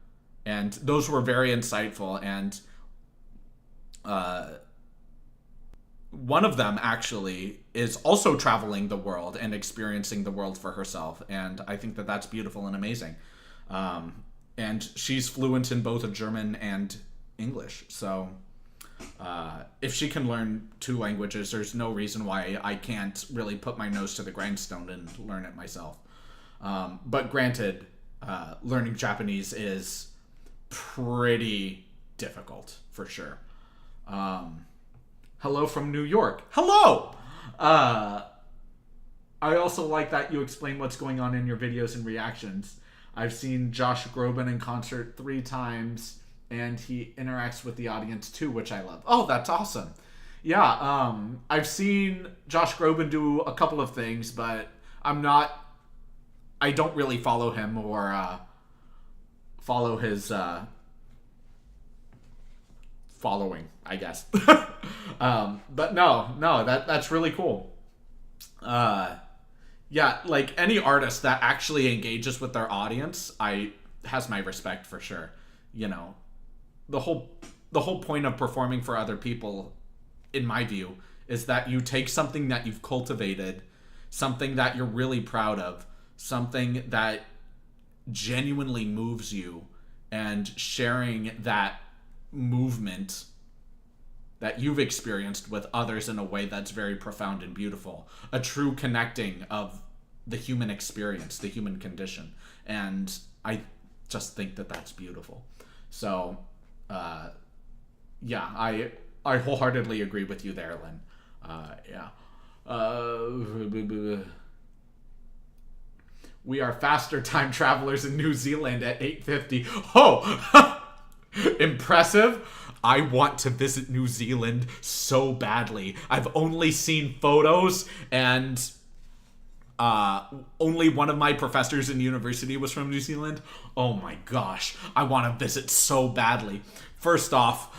and those were very insightful. And one of them actually is also traveling the world and experiencing the world for herself, and I think that that's beautiful and amazing. And she's fluent in both German and English, so if she can learn two languages, there's no reason why I can't really put my nose to the grindstone and learn it myself. But granted, learning Japanese is pretty difficult, for sure. Hello from New York. Hello! I also like that you explain what's going on in your videos and reactions. I've seen Josh Groban in concert 3 times, and he interacts with the audience too, which I love. Oh, that's awesome. Yeah, I've seen Josh Groban do a couple of things, but I don't really follow him or follow his following, I guess. But no, that's really cool. Yeah, like any artist that actually engages with their audience, has my respect for sure. You know, the whole point of performing for other people, in my view, is that you take something that you've cultivated, something that you're really proud of, something that genuinely moves you, and sharing that movement that you've experienced with others in a way that's very profound and beautiful. A true connecting of the human experience, the human condition. And I just think that that's beautiful. So, yeah, I wholeheartedly agree with you there, Lynn. Yeah. We are faster time travelers in New Zealand at 8:50. Oh! Impressive. I want to visit New Zealand so badly. I've only seen photos, and only one of my professors in university was from New Zealand. Oh my gosh, I want to visit so badly. First off,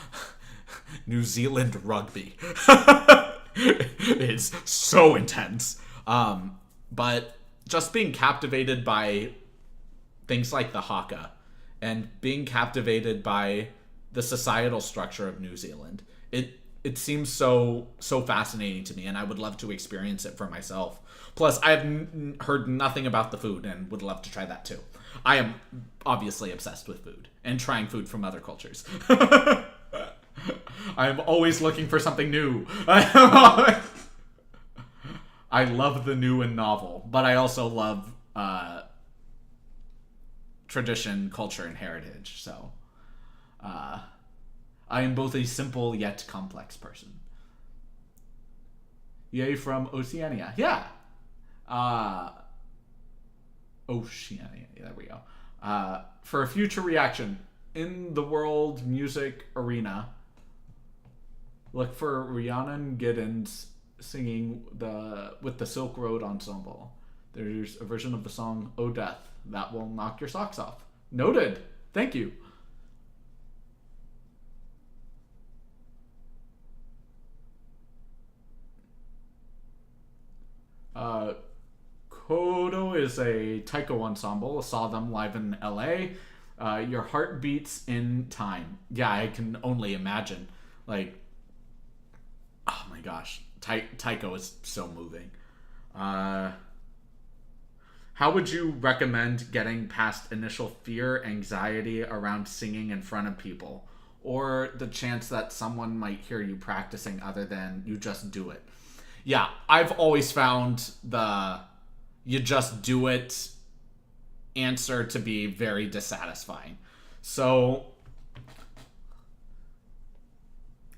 New Zealand rugby. It's so intense. But just being captivated by things like the haka, and being captivated by the societal structure of New Zealand. It seems so fascinating to me, and I would love to experience it for myself. Plus, I've heard nothing about the food and would love to try that too. I am obviously obsessed with food and trying food from other cultures. I'm always looking for something new. I love the new and novel, but I also love tradition, culture, and heritage. So I am both a simple yet complex person. Yay from Oceania. Yeah. Oceania. There we go. For a future reaction, in the world music arena, look for Rhiannon Giddens singing with the Silk Road Ensemble. There's a version of the song "Oh Death" that will knock your socks off. Noted. Thank you. Kodo is a taiko ensemble. I saw them live in LA. Your heart beats in time. Yeah, I can only imagine. Like, oh my gosh, taiko is so moving. How would you recommend getting past initial fear, anxiety around singing in front of people, or the chance that someone might hear you practicing other than you just do it? Yeah, I've always found the "you just do it" answer to be very dissatisfying. So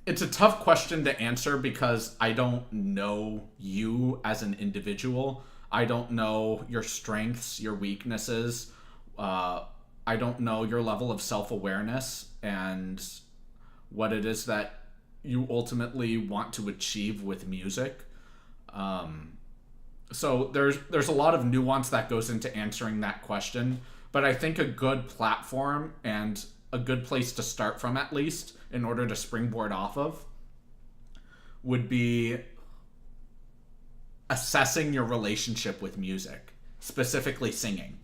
it's a tough question to answer because I don't know you as an individual. I don't know your strengths, your weaknesses. I don't know your level of self-awareness and what it is that you ultimately want to achieve with music. So there's a lot of nuance that goes into answering that question, but I think a good platform and a good place to start from, at least in order to springboard off of, would be assessing your relationship with music, specifically singing.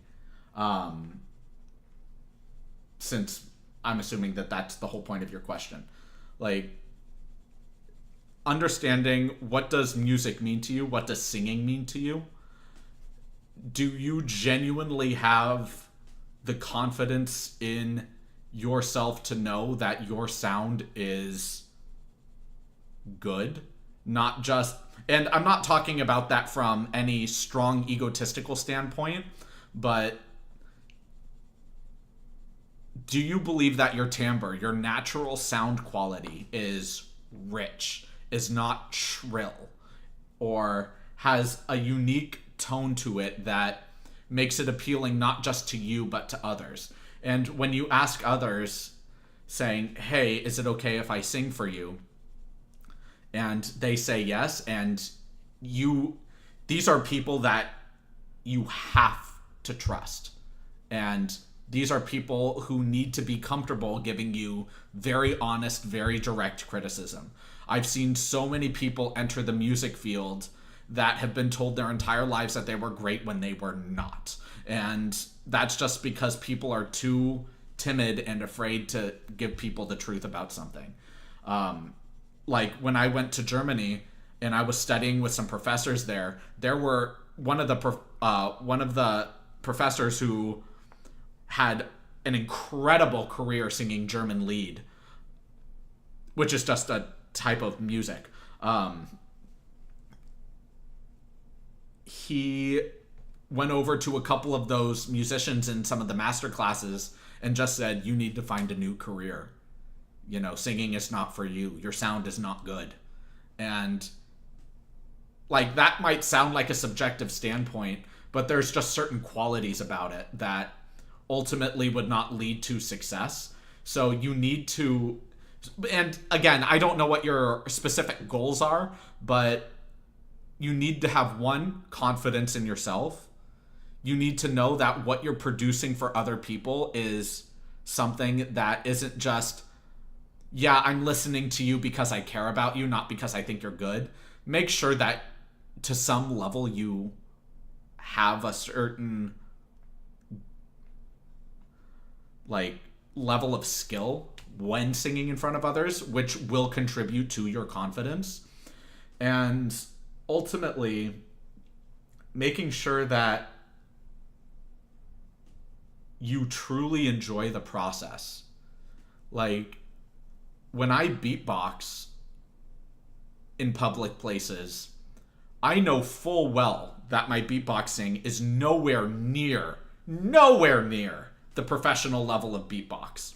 Since I'm assuming that that's the whole point of your question. Like, understanding, what does music mean to you? What does singing mean to you? Do you genuinely have the confidence in yourself to know that your sound is good? Not just, and I'm not talking about that from any strong egotistical standpoint, but do you believe that your timbre, your natural sound quality, is rich, is not shrill, or has a unique tone to it that makes it appealing not just to you but to others? And when you ask others, saying, hey, is it okay if I sing for you? And they say yes, and these are people that you have to trust. And these are people who need to be comfortable giving you very honest, very direct criticism. I've seen so many people enter the music field that have been told their entire lives that they were great when they were not. And that's just because people are too timid and afraid to give people the truth about something. Like when I went to Germany and I was studying with some professors there were one of the professors who had an incredible career singing German lied, which is just a type of music. He went over to a couple of those musicians in some of the master classes and just said, you need to find a new career. You know, singing is not for you. Your sound is not good. And like, that might sound like a subjective standpoint, but there's just certain qualities about it that ultimately would not lead to success. So you need to, and again, I don't know what your specific goals are, but you need to have, one, confidence in yourself. You need to know that what you're producing for other people is something that isn't just, yeah, I'm listening to you because I care about you, not because I think you're good. Make sure that to some level you have a certain like level of skill when singing in front of others, which will contribute to your confidence. And ultimately, making sure that you truly enjoy the process. Like, when I beatbox in public places, I know full well that my beatboxing is nowhere near the professional level of beatbox.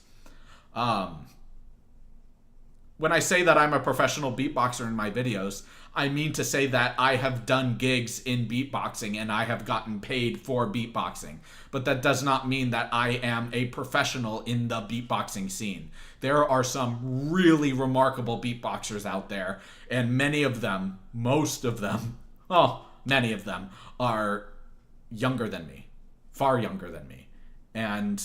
When I say that I'm a professional beatboxer in my videos, I mean to say that I have done gigs in beatboxing and I have gotten paid for beatboxing. But that does not mean that I am a professional in the beatboxing scene. There are some really remarkable beatboxers out there, and many of them are younger than me, far younger than me. And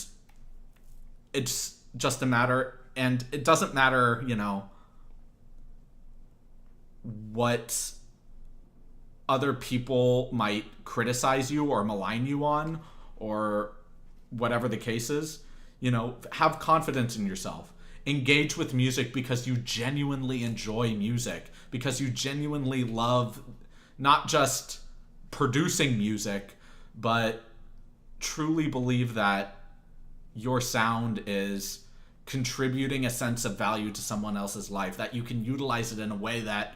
it's just a matter, and it doesn't matter, you know, what other people might criticize you or malign you on, or whatever the case is. You know, have confidence in yourself. Engage with music because you genuinely enjoy music, because you genuinely love not just producing music, but truly believe that your sound is contributing a sense of value to someone else's life, that you can utilize it in a way that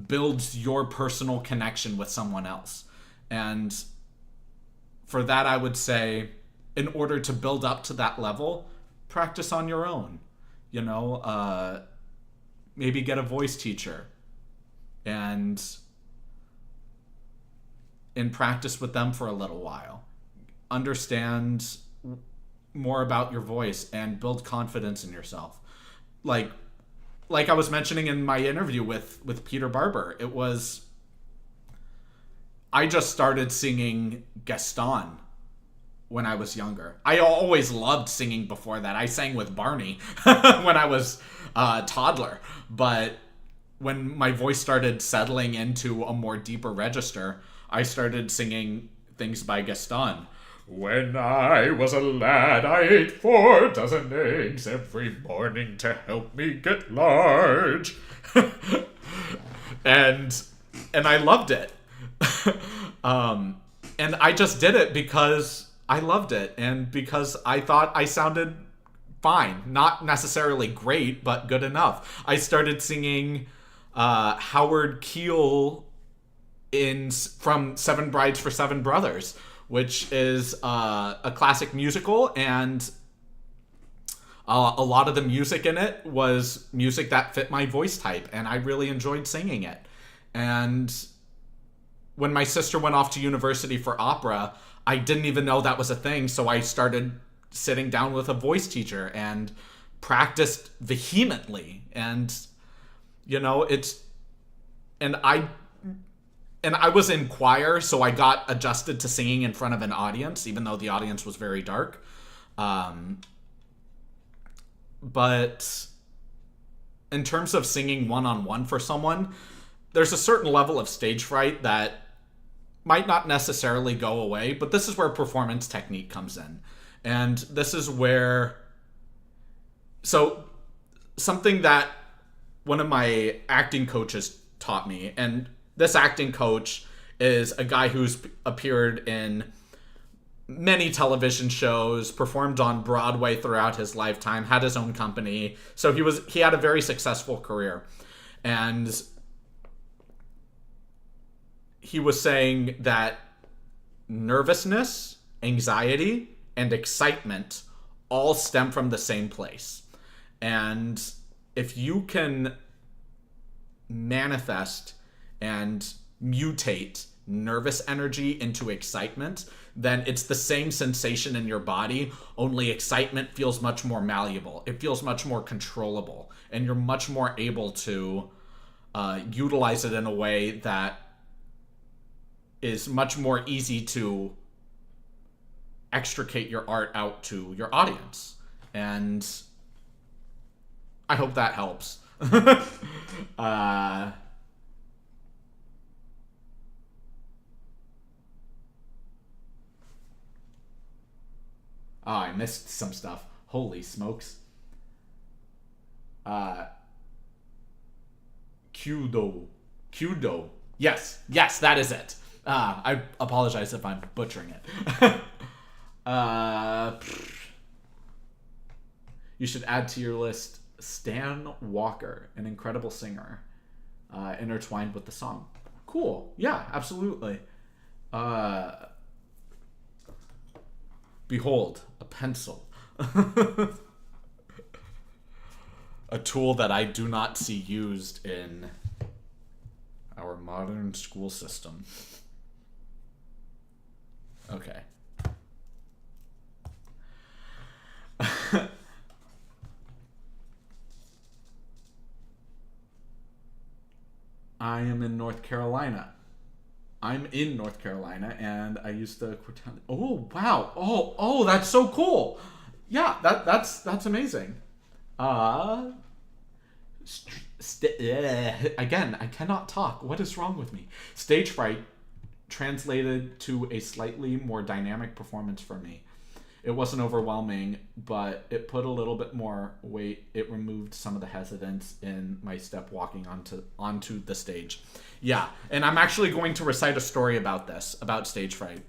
builds your personal connection with someone else. And for that, I would say, in order to build up to that level, practice on your own. You know, maybe get a voice teacher and practice with them for a little while. Understand more about your voice and build confidence in yourself. Like I was mentioning in my interview with Peter Barber, I just started singing Gaston when I was younger. I always loved singing before that. I sang with Barney when I was a toddler. But when my voice started settling into a more deeper register, I started singing things by Gaston. When I was a lad, I ate 4 dozen eggs every morning to help me get large. and I loved it. And I just did it because I loved it and because I thought I sounded fine. Not necessarily great, but good enough. I started singing Howard Keel from Seven Brides for Seven Brothers, which is a classic musical, and a lot of the music in it was music that fit my voice type, and I really enjoyed singing it. And when my sister went off to university for opera, I didn't even know that was a thing, so I started sitting down with a voice teacher and practiced vehemently. And, you know, and I was in choir, so I got adjusted to singing in front of an audience, even though the audience was very dark. But in terms of singing one-on-one for someone, there's a certain level of stage fright that might not necessarily go away, but this is where performance technique comes in. And this is where... So, something that one of my acting coaches taught me, and this acting coach is a guy who's appeared in many television shows, performed on Broadway throughout his lifetime, had his own company. So he had a very successful career. And he was saying that nervousness, anxiety, and excitement all stem from the same place. And if you can manifest and mutate nervous energy into excitement, then it's the same sensation in your body, only excitement feels much more malleable. It feels much more controllable, and you're much more able to utilize it in a way that is much more easy to extricate your art out to your audience. And I hope that helps. Oh, I missed some stuff. Holy smokes. Kudo. Yes, that is it. I apologize if I'm butchering it. You should add to your list Stan Walker, an incredible singer, intertwined with the song. Cool. Yeah, absolutely. Behold, a pencil. A tool that I do not see used in our modern school system. Okay. I am in North Carolina. I'm in North Carolina, and I used to... Oh, wow. Oh, that's so cool. Yeah, that's amazing. Again, I cannot talk. What is wrong with me? Stage fright translated to a slightly more dynamic performance for me. It wasn't overwhelming, but it put a little bit more weight. It removed some of the hesitance in my step walking onto the stage. Yeah, and I'm actually going to recite a story about stage fright,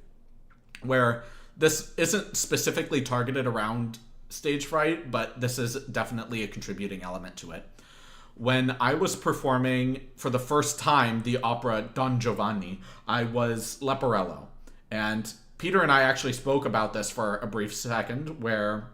where this isn't specifically targeted around stage fright, but this is definitely a contributing element to it. When I was performing for the first time the opera Don Giovanni, I was Leporello. And Peter and I actually spoke about this for a brief second, where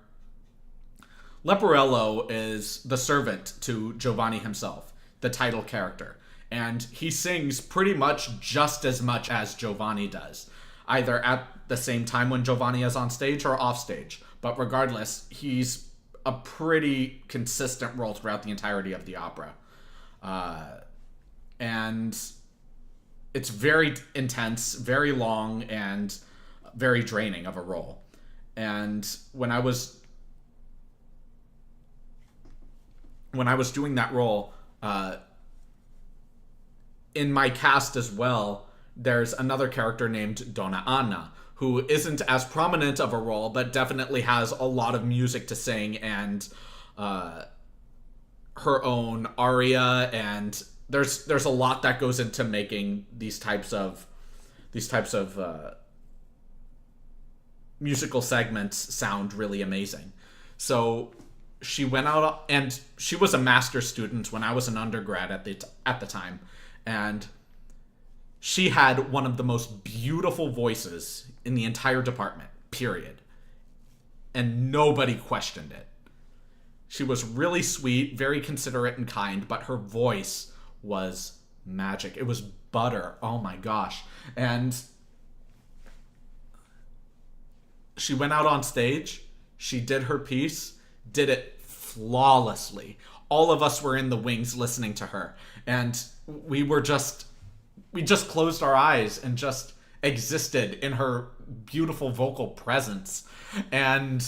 Leporello is the servant to Giovanni himself, the title character. And he sings pretty much just as much as Giovanni does, either at the same time when Giovanni is on stage or off stage. But regardless, he's a pretty consistent role throughout the entirety of the opera. And it's very intense, very long, and very draining of a role. And when I was doing that role, in my cast as well, there's another character named Donna Anna, who isn't as prominent of a role, but definitely has a lot of music to sing and her own aria, and there's a lot that goes into making these types of musical segments sound really amazing. So she went out, and she was a master's student when I was an undergrad at the time, and she had one of the most beautiful voices in the entire department, period. And nobody questioned it. She was really sweet, very considerate and kind, but her voice was magic. It was butter. Oh my gosh. And she went out on stage. She did her piece, did it flawlessly. All of us were in the wings listening to her. And we just closed our eyes and just existed in her beautiful vocal presence. And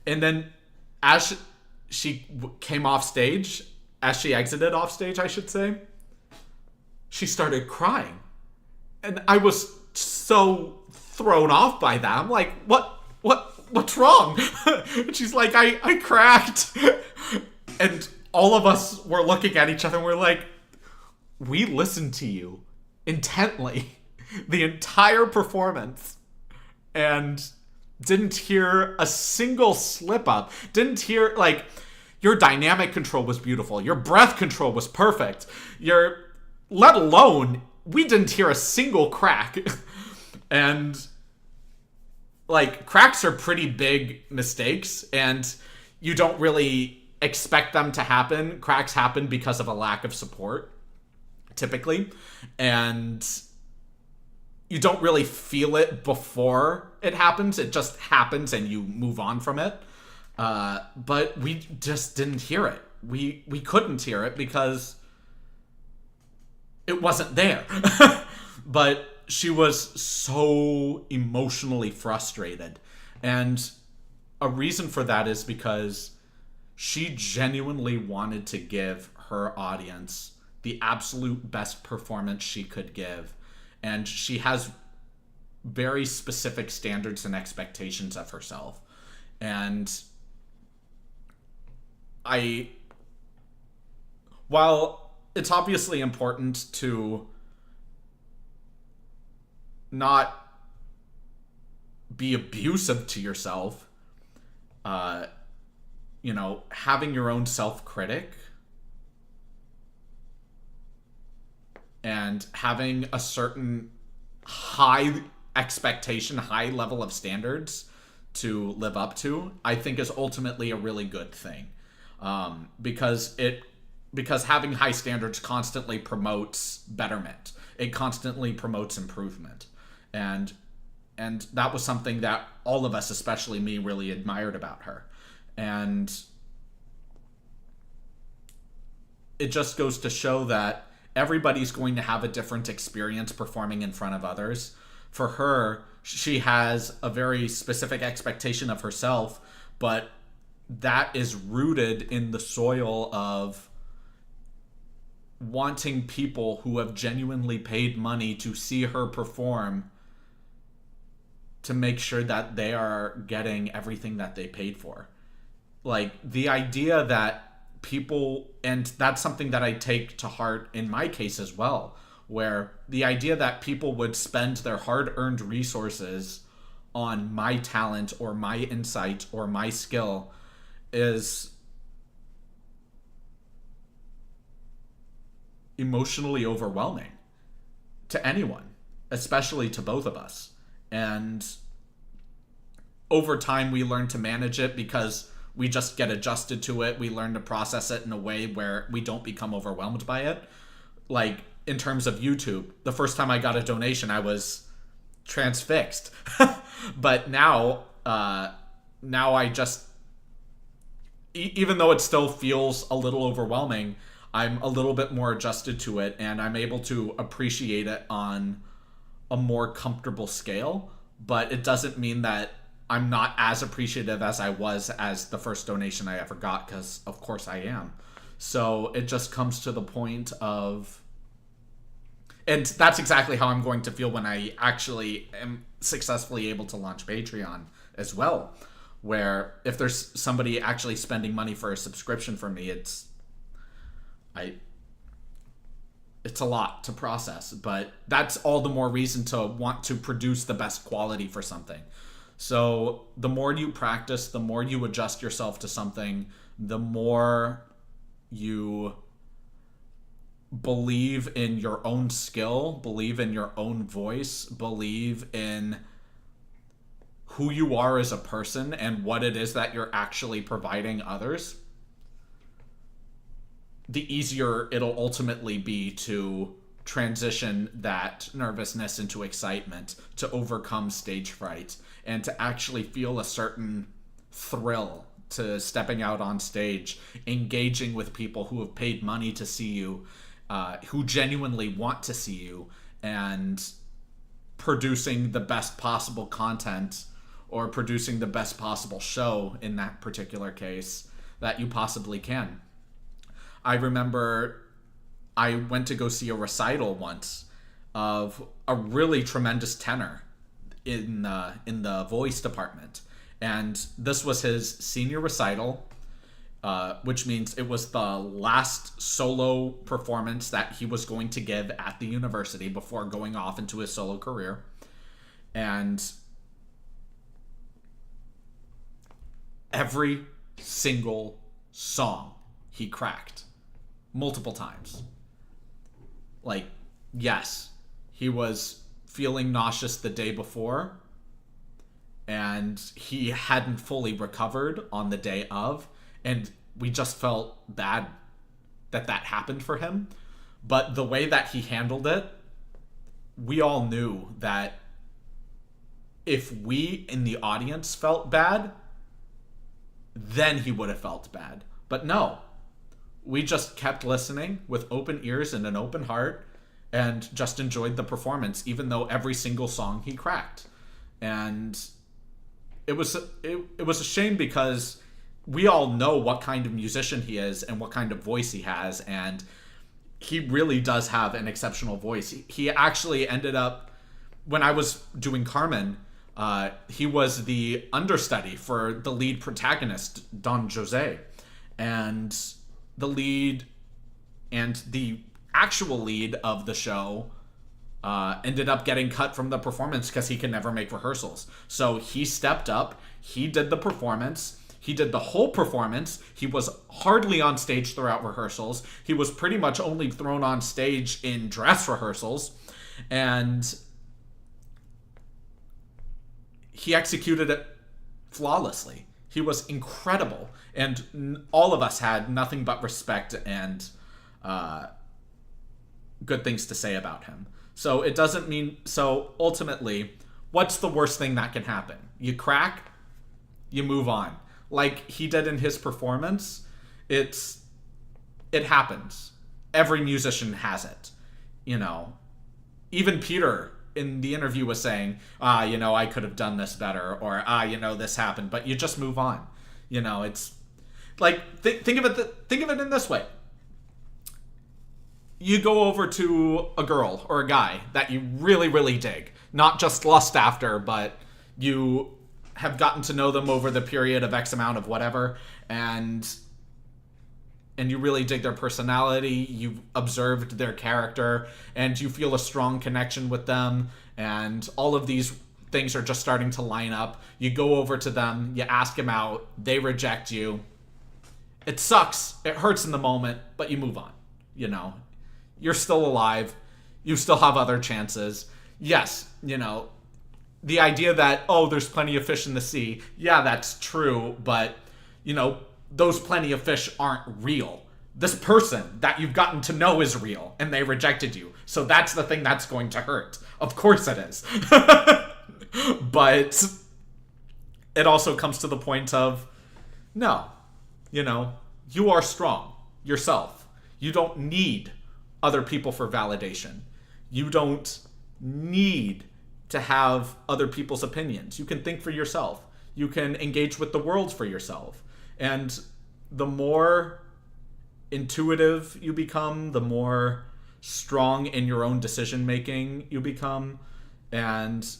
then as she came off stage, as she exited off stage, I should say, she started crying. And I was so thrown off by that. I'm like, what's wrong? And she's like, I cracked. And all of us were looking at each other and we're like, we listened to you intently the entire performance and didn't hear a single slip up. Didn't hear, like, your dynamic control was beautiful. Your breath control was perfect. Let alone, we didn't hear a single crack. And, like, cracks are pretty big mistakes, and you don't really expect them to happen. Cracks happen because of a lack of support, typically. And you don't really feel it before it happens. It just happens and you move on from it. But we just didn't hear it. We couldn't hear it because it wasn't there. But she was so emotionally frustrated. And a reason for that is because she genuinely wanted to give her audience the absolute best performance she could give. And she has very specific standards and expectations of herself. And while it's obviously important to not be abusive to yourself, having your own self-critic and having a certain high expectation, high level of standards to live up to, I think is ultimately a really good thing. Because having high standards constantly promotes betterment. It constantly promotes improvement. And that was something that all of us, especially me, really admired about her. And it just goes to show that everybody's going to have a different experience performing in front of others. For her, she has a very specific expectation of herself, but that is rooted in the soil of wanting people who have genuinely paid money to see her perform to make sure that they are getting everything that they paid for. Like, the idea that people, and that's something that I take to heart in my case as well, where the idea that people would spend their hard-earned resources on my talent or my insight or my skill is emotionally overwhelming to anyone, especially to both of us. And over time, we learn to manage it because we just get adjusted to it. We learn to process it in a way where we don't become overwhelmed by it. Like, in terms of YouTube, the first time I got a donation, I was transfixed. But now I just, even though it still feels a little overwhelming, I'm a little bit more adjusted to it, and I'm able to appreciate it on a more comfortable scale. but it doesn't mean that I'm not as appreciative as I was as the first donation I ever got, because of course I am. So it just comes to the point of, and that's exactly how I'm going to feel when I actually am successfully able to launch Patreon as well, where if there's somebody actually spending money for a subscription for me, it's a lot to process, but that's all the more reason to want to produce the best quality for something. So the more you practice, the more you adjust yourself to something, the more you believe in your own skill, believe in your own voice, believe in who you are as a person and what it is that you're actually providing others, the easier it'll ultimately be to transition that nervousness into excitement, to overcome stage fright, and to actually feel a certain thrill to stepping out on stage, engaging with people who have paid money to see you, who genuinely want to see you, and producing the best possible content or producing the best possible show in that particular case that you possibly can. I remember I went to go see a recital once of a really tremendous tenor in the voice department, and this was his senior recital, which means it was the last solo performance that he was going to give at the university before going off into his solo career. And every single song he cracked multiple times. Like, yes, he was feeling nauseous the day before, and he hadn't fully recovered on the day of, and we just felt bad that happened for him. But the way that he handled it, we all knew that if we in the audience felt bad, then he would have felt bad. But no, we just kept listening with open ears and an open heart and just enjoyed the performance, even though every single song he cracked. And it was a shame, because we all know what kind of musician he is and what kind of voice he has, and he really does have an exceptional voice. He actually ended up, when I was doing Carmen, he was the understudy for the lead protagonist, Don Jose. And the lead and the actual lead of the show ended up getting cut from the performance because he could never make rehearsals. So he stepped up, he did the performance, he did the whole performance. He was hardly on stage throughout rehearsals. He was pretty much only thrown on stage in dress rehearsals. And he executed it flawlessly. He was incredible. And all of us had nothing but respect and good things to say about him. So it doesn't mean... So ultimately, what's the worst thing that can happen? You crack, you move on. Like he did in his performance, it happens. Every musician has it. You know, even Peter in the interview was saying, I could have done this better, or this happened, but you just move on. You know, it's like think of it in this way. You go over to a girl or a guy that you really, really dig, not just lust after, but you have gotten to know them over the period of X amount of whatever, and you really dig their personality, you've observed their character, and you feel a strong connection with them, and all of these things are just starting to line up. You go over to them, you ask them out, they reject you. It sucks, it hurts in the moment, but you move on. You know, you're still alive, you still have other chances. Yes, the idea that, there's plenty of fish in the sea, yeah, that's true, but, those plenty of fish aren't real. This person that you've gotten to know is real, and they rejected you. So that's the thing that's going to hurt. Of course it is. But it also comes to the point of, no, you are strong yourself. You don't need other people for validation. You don't need to have other people's opinions. You can think for yourself. You can engage with the world for yourself. And the more intuitive you become, the more strong in your own decision making you become, and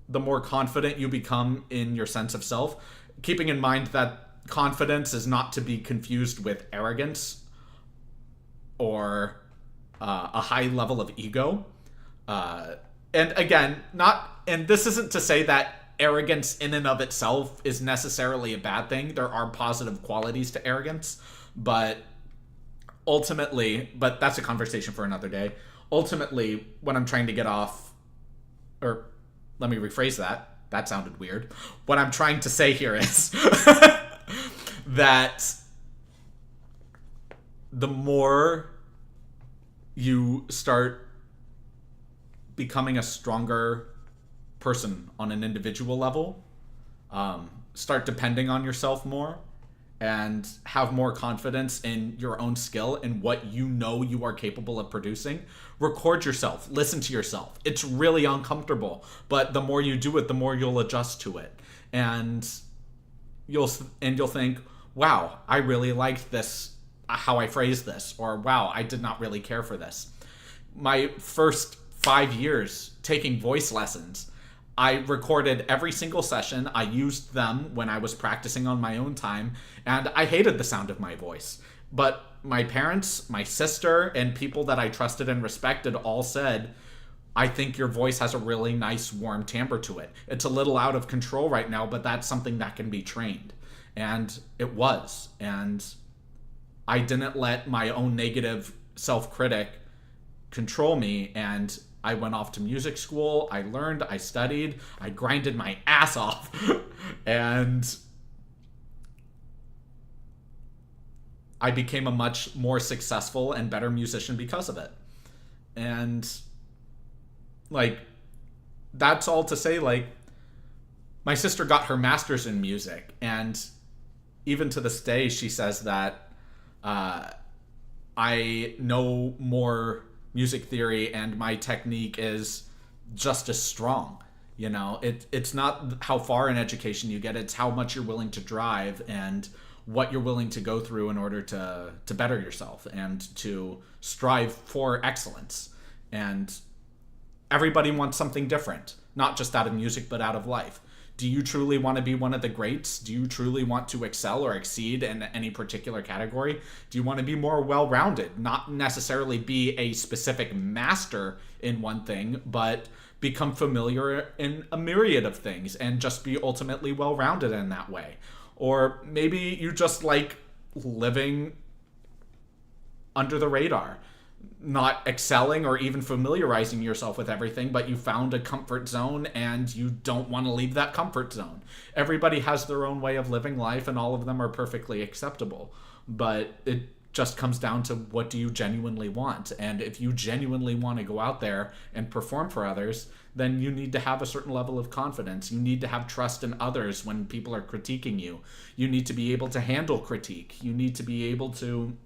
the more confident you become in your sense of self. Keeping in mind that confidence is not to be confused with arrogance or a high level of ego. And again, and this isn't to say that arrogance in and of itself is necessarily a bad thing. There are positive qualities to arrogance, but that's a conversation for another day. Ultimately, what I'm trying to get off, or let me rephrase that. That sounded weird. What I'm trying to say here is that the more you start becoming a stronger person on an individual level, start depending on yourself more, and have more confidence in your own skill and what you know you are capable of producing. Record yourself, listen to yourself. It's really uncomfortable, but the more you do it, the more you'll adjust to it. And you'll think, wow, I really liked this, how I phrased this, or wow, I did not really care for this. My first 5 years taking voice lessons, I recorded every single session. I used them when I was practicing on my own time, and I hated the sound of my voice. But my parents, my sister, and people that I trusted and respected all said, I think your voice has a really nice, warm timbre to it. It's a little out of control right now, but that's something that can be trained. And it was. And I didn't let my own negative self-critic control me, and I went off to music school, I learned, I studied, I grinded my ass off, and I became a much more successful and better musician because of it. And, like, that's all to say, like, my sister got her master's in music, and even to this day, she says that I know more music theory and my technique is just as strong. You know, it's not how far in education you get, it's how much you're willing to drive and what you're willing to go through in order to better yourself and to strive for excellence. And everybody wants something different, not just out of music, but out of life. Do you truly want to be one of the greats? Do you truly want to excel or exceed in any particular category? Do you want to be more well-rounded? Not necessarily be a specific master in one thing, but become familiar in a myriad of things and just be ultimately well-rounded in that way. Or maybe you just like living under the radar, not excelling or even familiarizing yourself with everything, but you found a comfort zone and you don't want to leave that comfort zone. Everybody has their own way of living life and all of them are perfectly acceptable, but it just comes down to what do you genuinely want. And if you genuinely want to go out there and perform for others, then you need to have a certain level of confidence. You need to have trust in others when people are critiquing you. You need to be able to handle critique. You need to be able to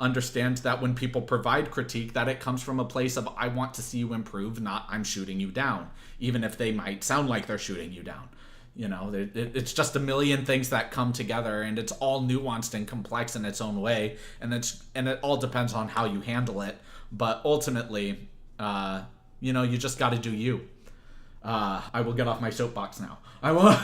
understand that when people provide critique, that it comes from a place of I want to see you improve, not I'm shooting you down, even if they might sound like they're shooting you down. You know, it's just a million things that come together, and it's all nuanced and complex in its own way, and it all depends on how you handle it. But ultimately, you know, you just got to do you. I will get off my soapbox now. I will.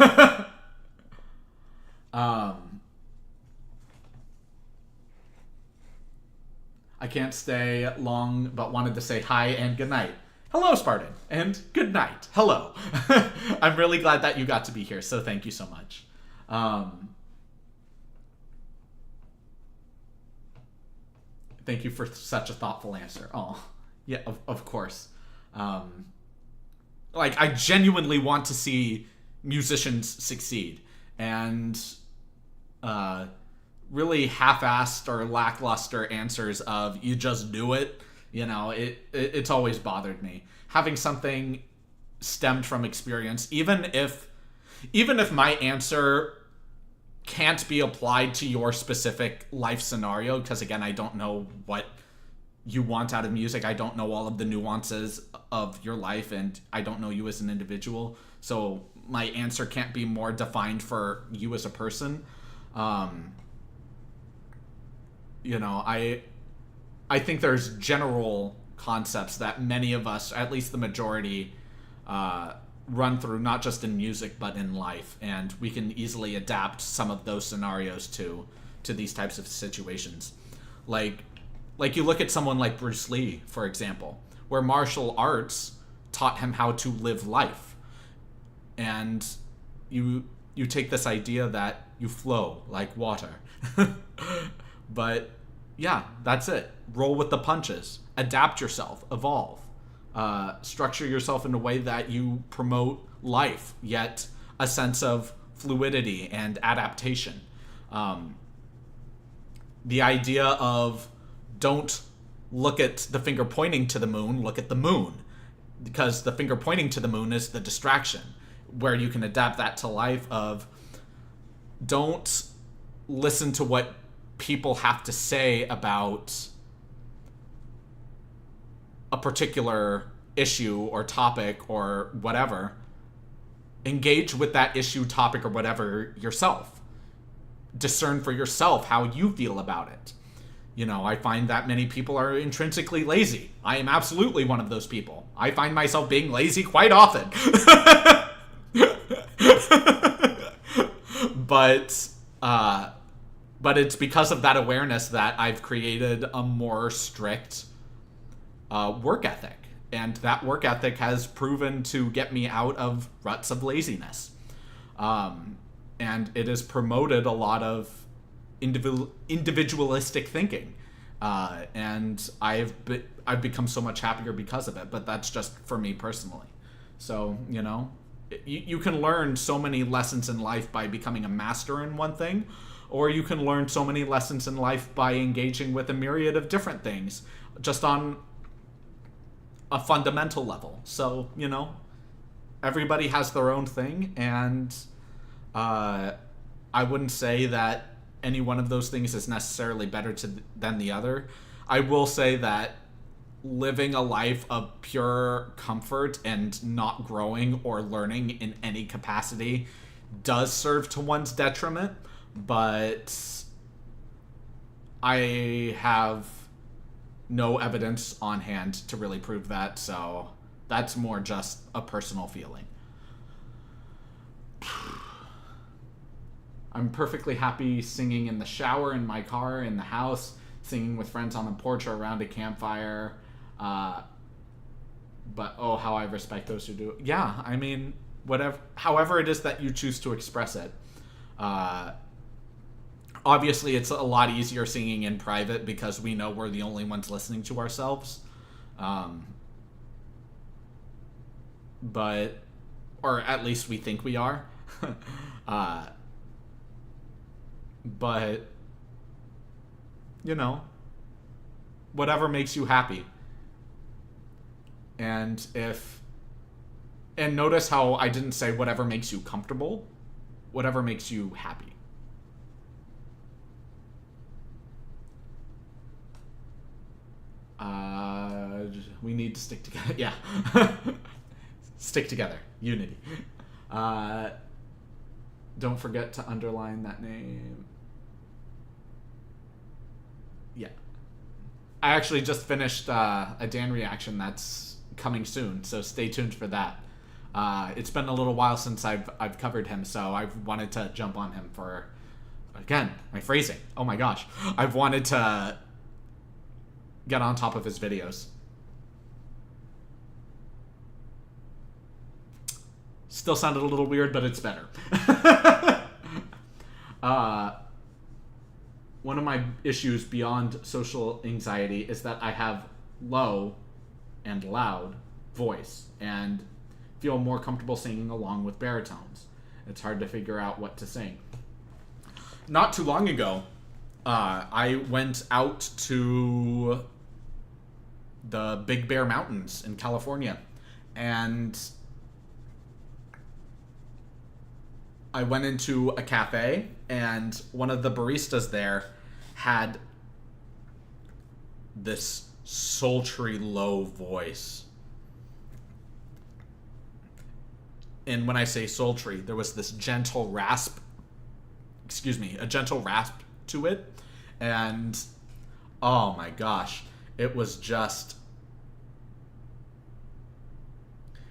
I can't stay long, but wanted to say hi and good night. Hello, Spartan, and good night. Hello. I'm really glad that you got to be here, so thank you so much. Thank you for such a thoughtful answer. Oh, yeah, of course. Like, I genuinely want to see musicians succeed, and really half-assed or lackluster answers of you just do it, you know, it's always bothered me. Having something stemmed from experience, even if my answer can't be applied to your specific life scenario, because again, I don't know what you want out of music. I don't know all of the nuances of your life, and I don't know you as an individual. So my answer can't be more defined for you as a person. You know, I think there's general concepts that many of us, at least the majority, run through, not just in music but in life, and we can easily adapt some of those scenarios to these types of situations. Like you look at someone like Bruce Lee, for example, where martial arts taught him how to live life, and you take this idea that you flow like water. But yeah, that's it. Roll with the punches. Adapt yourself. Evolve. Structure yourself in a way that you promote life, yet a sense of fluidity and adaptation. The idea of don't look at the finger pointing to the moon, look at the moon. Because the finger pointing to the moon is the distraction, where you can adapt that to life of don't listen to what people have to say about a particular issue or topic or whatever. Engage with that issue, topic, or whatever yourself. Discern for yourself how you feel about it. You know, I find that many people are intrinsically lazy. I am absolutely one of those people. I find myself being lazy quite often. But it's because of that awareness that I've created a more strict work ethic. And that work ethic has proven to get me out of ruts of laziness. And it has promoted a lot of individualistic thinking. And I've become so much happier because of it. But that's just for me personally. So, you know, you can learn so many lessons in life by becoming a master in one thing. Or you can learn so many lessons in life by engaging with a myriad of different things, just on a fundamental level. So, you know, everybody has their own thing, and I wouldn't say that any one of those things is necessarily better than the other. I will say that living a life of pure comfort and not growing or learning in any capacity does serve to one's detriment. But I have no evidence on hand to really prove that, so that's more just a personal feeling. I'm perfectly happy singing in the shower, in my car, in the house, singing with friends on the porch or around a campfire. But oh, how I respect those who do it. Yeah, I mean, however it is that you choose to express it. Obviously, it's a lot easier singing in private because we know we're the only ones listening to ourselves. But, or at least we think we are. But, you know, whatever makes you happy. And notice how I didn't say whatever makes you comfortable, whatever makes you happy. We need to stick together. Yeah. Stick together. Unity. Don't forget to underline that name. Yeah. I actually just finished a Dan reaction that's coming soon, so stay tuned for that. It's been a little while since I've covered him, so I've wanted to jump on him for, again, my phrasing. Oh my gosh. I've wanted to get on top of his videos. Still sounded a little weird, but it's better. One of my issues beyond social anxiety is that I have low and loud voice and feel more comfortable singing along with baritones. It's hard to figure out what to sing. Not too long ago, I went out to the Big Bear Mountains in California, and I went into a cafe, and one of the baristas there had this sultry, low voice. And when I say sultry, there was this gentle rasp, a gentle rasp to it. And, oh my gosh, it was just,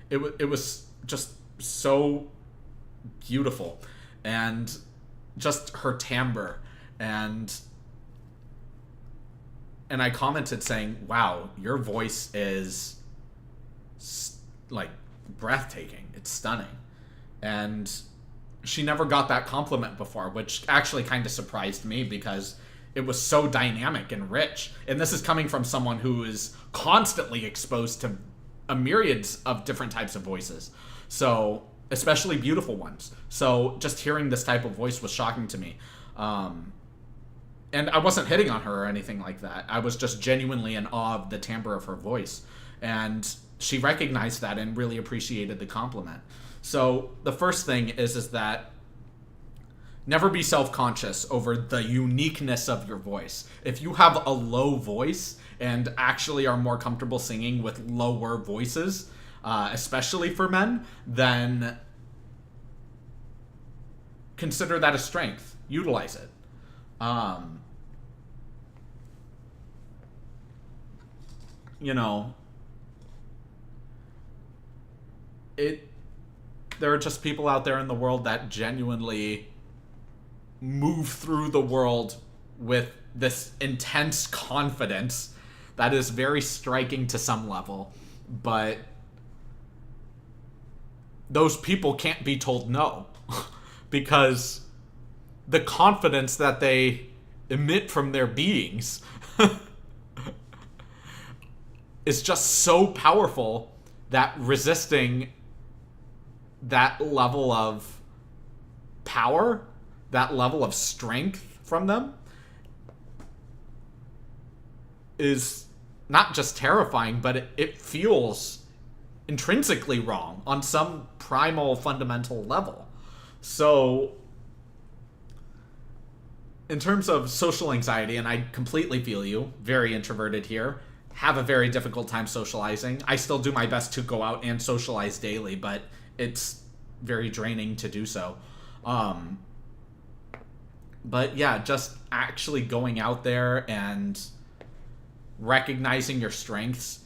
it was just so beautiful. And just her timbre. And I commented saying, wow, your voice is like breathtaking. It's stunning. And she never got that compliment before, which actually kind of surprised me because it was so dynamic and rich. And this is coming from someone who is constantly exposed to a myriad of different types of voices. So, especially beautiful ones. So just hearing this type of voice was shocking to me. And I wasn't hitting on her or anything like that. I was just genuinely in awe of the timbre of her voice. And she recognized that and really appreciated the compliment. So the first thing is that never be self-conscious over the uniqueness of your voice. If you have a low voice and actually are more comfortable singing with lower voices, especially for men, then consider that a strength. Utilize it. There are just people out there in the world that genuinely move through the world with this intense confidence that is very striking to some level, but those people can't be told no because the confidence that they emit from their beings is just so powerful that resisting that level of power, that level of strength from them is not just terrifying, but it feels intrinsically wrong on some primal, fundamental level. So, in terms of social anxiety, and I completely feel you, very introverted here, have a very difficult time socializing. I still do my best to go out and socialize daily, but it's very draining to do so. But yeah, just actually going out there and recognizing your strengths.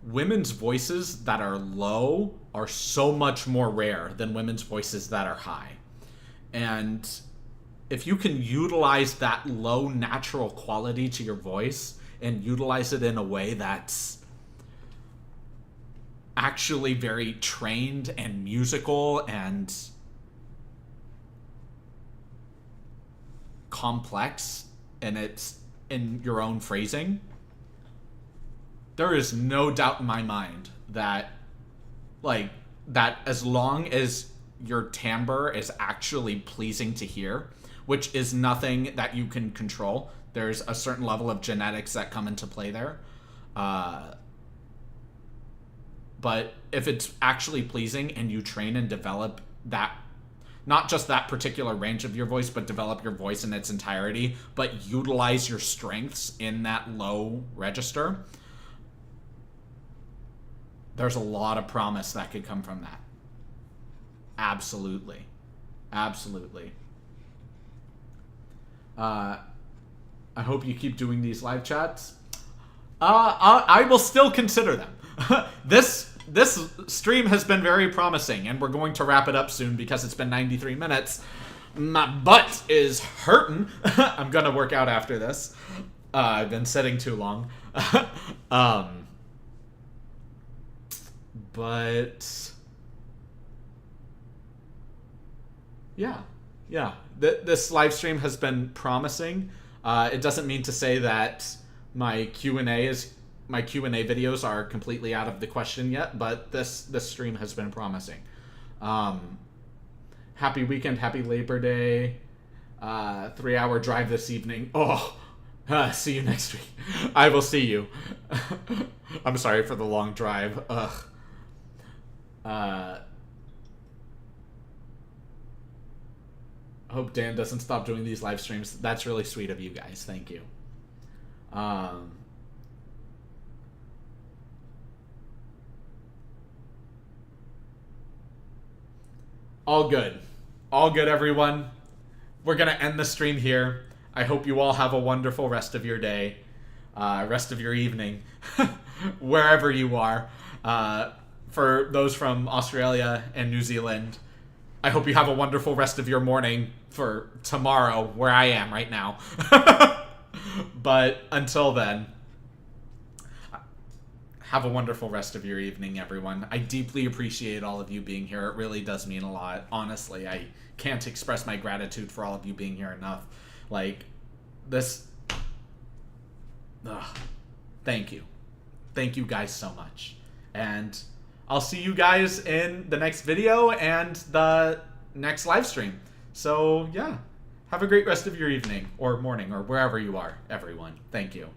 Women's voices that are low are so much more rare than women's voices that are high. And if you can utilize that low natural quality to your voice and utilize it in a way that's actually very trained and musical and complex and it's in your own phrasing, there is no doubt in my mind that as long as your timbre is actually pleasing to hear, which is nothing that you can control. There's a certain level of genetics that come into play there. But if it's actually pleasing and you train and develop that, not just that particular range of your voice, but develop your voice in its entirety, but utilize your strengths in that low register, there's a lot of promise that could come from that. Absolutely. Absolutely. I hope you keep doing these live chats. I will still consider them. This stream has been very promising, and we're going to wrap it up soon because it's been 93 minutes. My butt is hurting. I'm gonna work out after this. I've been sitting too long. But yeah. This live stream has been promising. It doesn't mean to say that my Q&A videos are completely out of the question yet, but this stream has been promising. Happy weekend, happy Labor Day. 3-hour drive this evening. See you next week. I will see you. I'm sorry for the long drive. Hope Dan doesn't stop doing these live streams. That's really sweet of you guys. Thank you. Um, all good. All good, everyone. We're going to end the stream here. I hope you all have a wonderful rest of your day, rest of your evening, wherever you are. For those from Australia and New Zealand, I hope you have a wonderful rest of your morning for tomorrow, where I am right now. But until then, have a wonderful rest of your evening, everyone. I deeply appreciate all of you being here. It really does mean a lot. Honestly, I can't express my gratitude for all of you being here enough. Like, this... Ugh. Thank you. Thank you guys so much. And I'll see you guys in the next video and the next live stream. So, yeah. Have a great rest of your evening or morning or wherever you are, everyone. Thank you.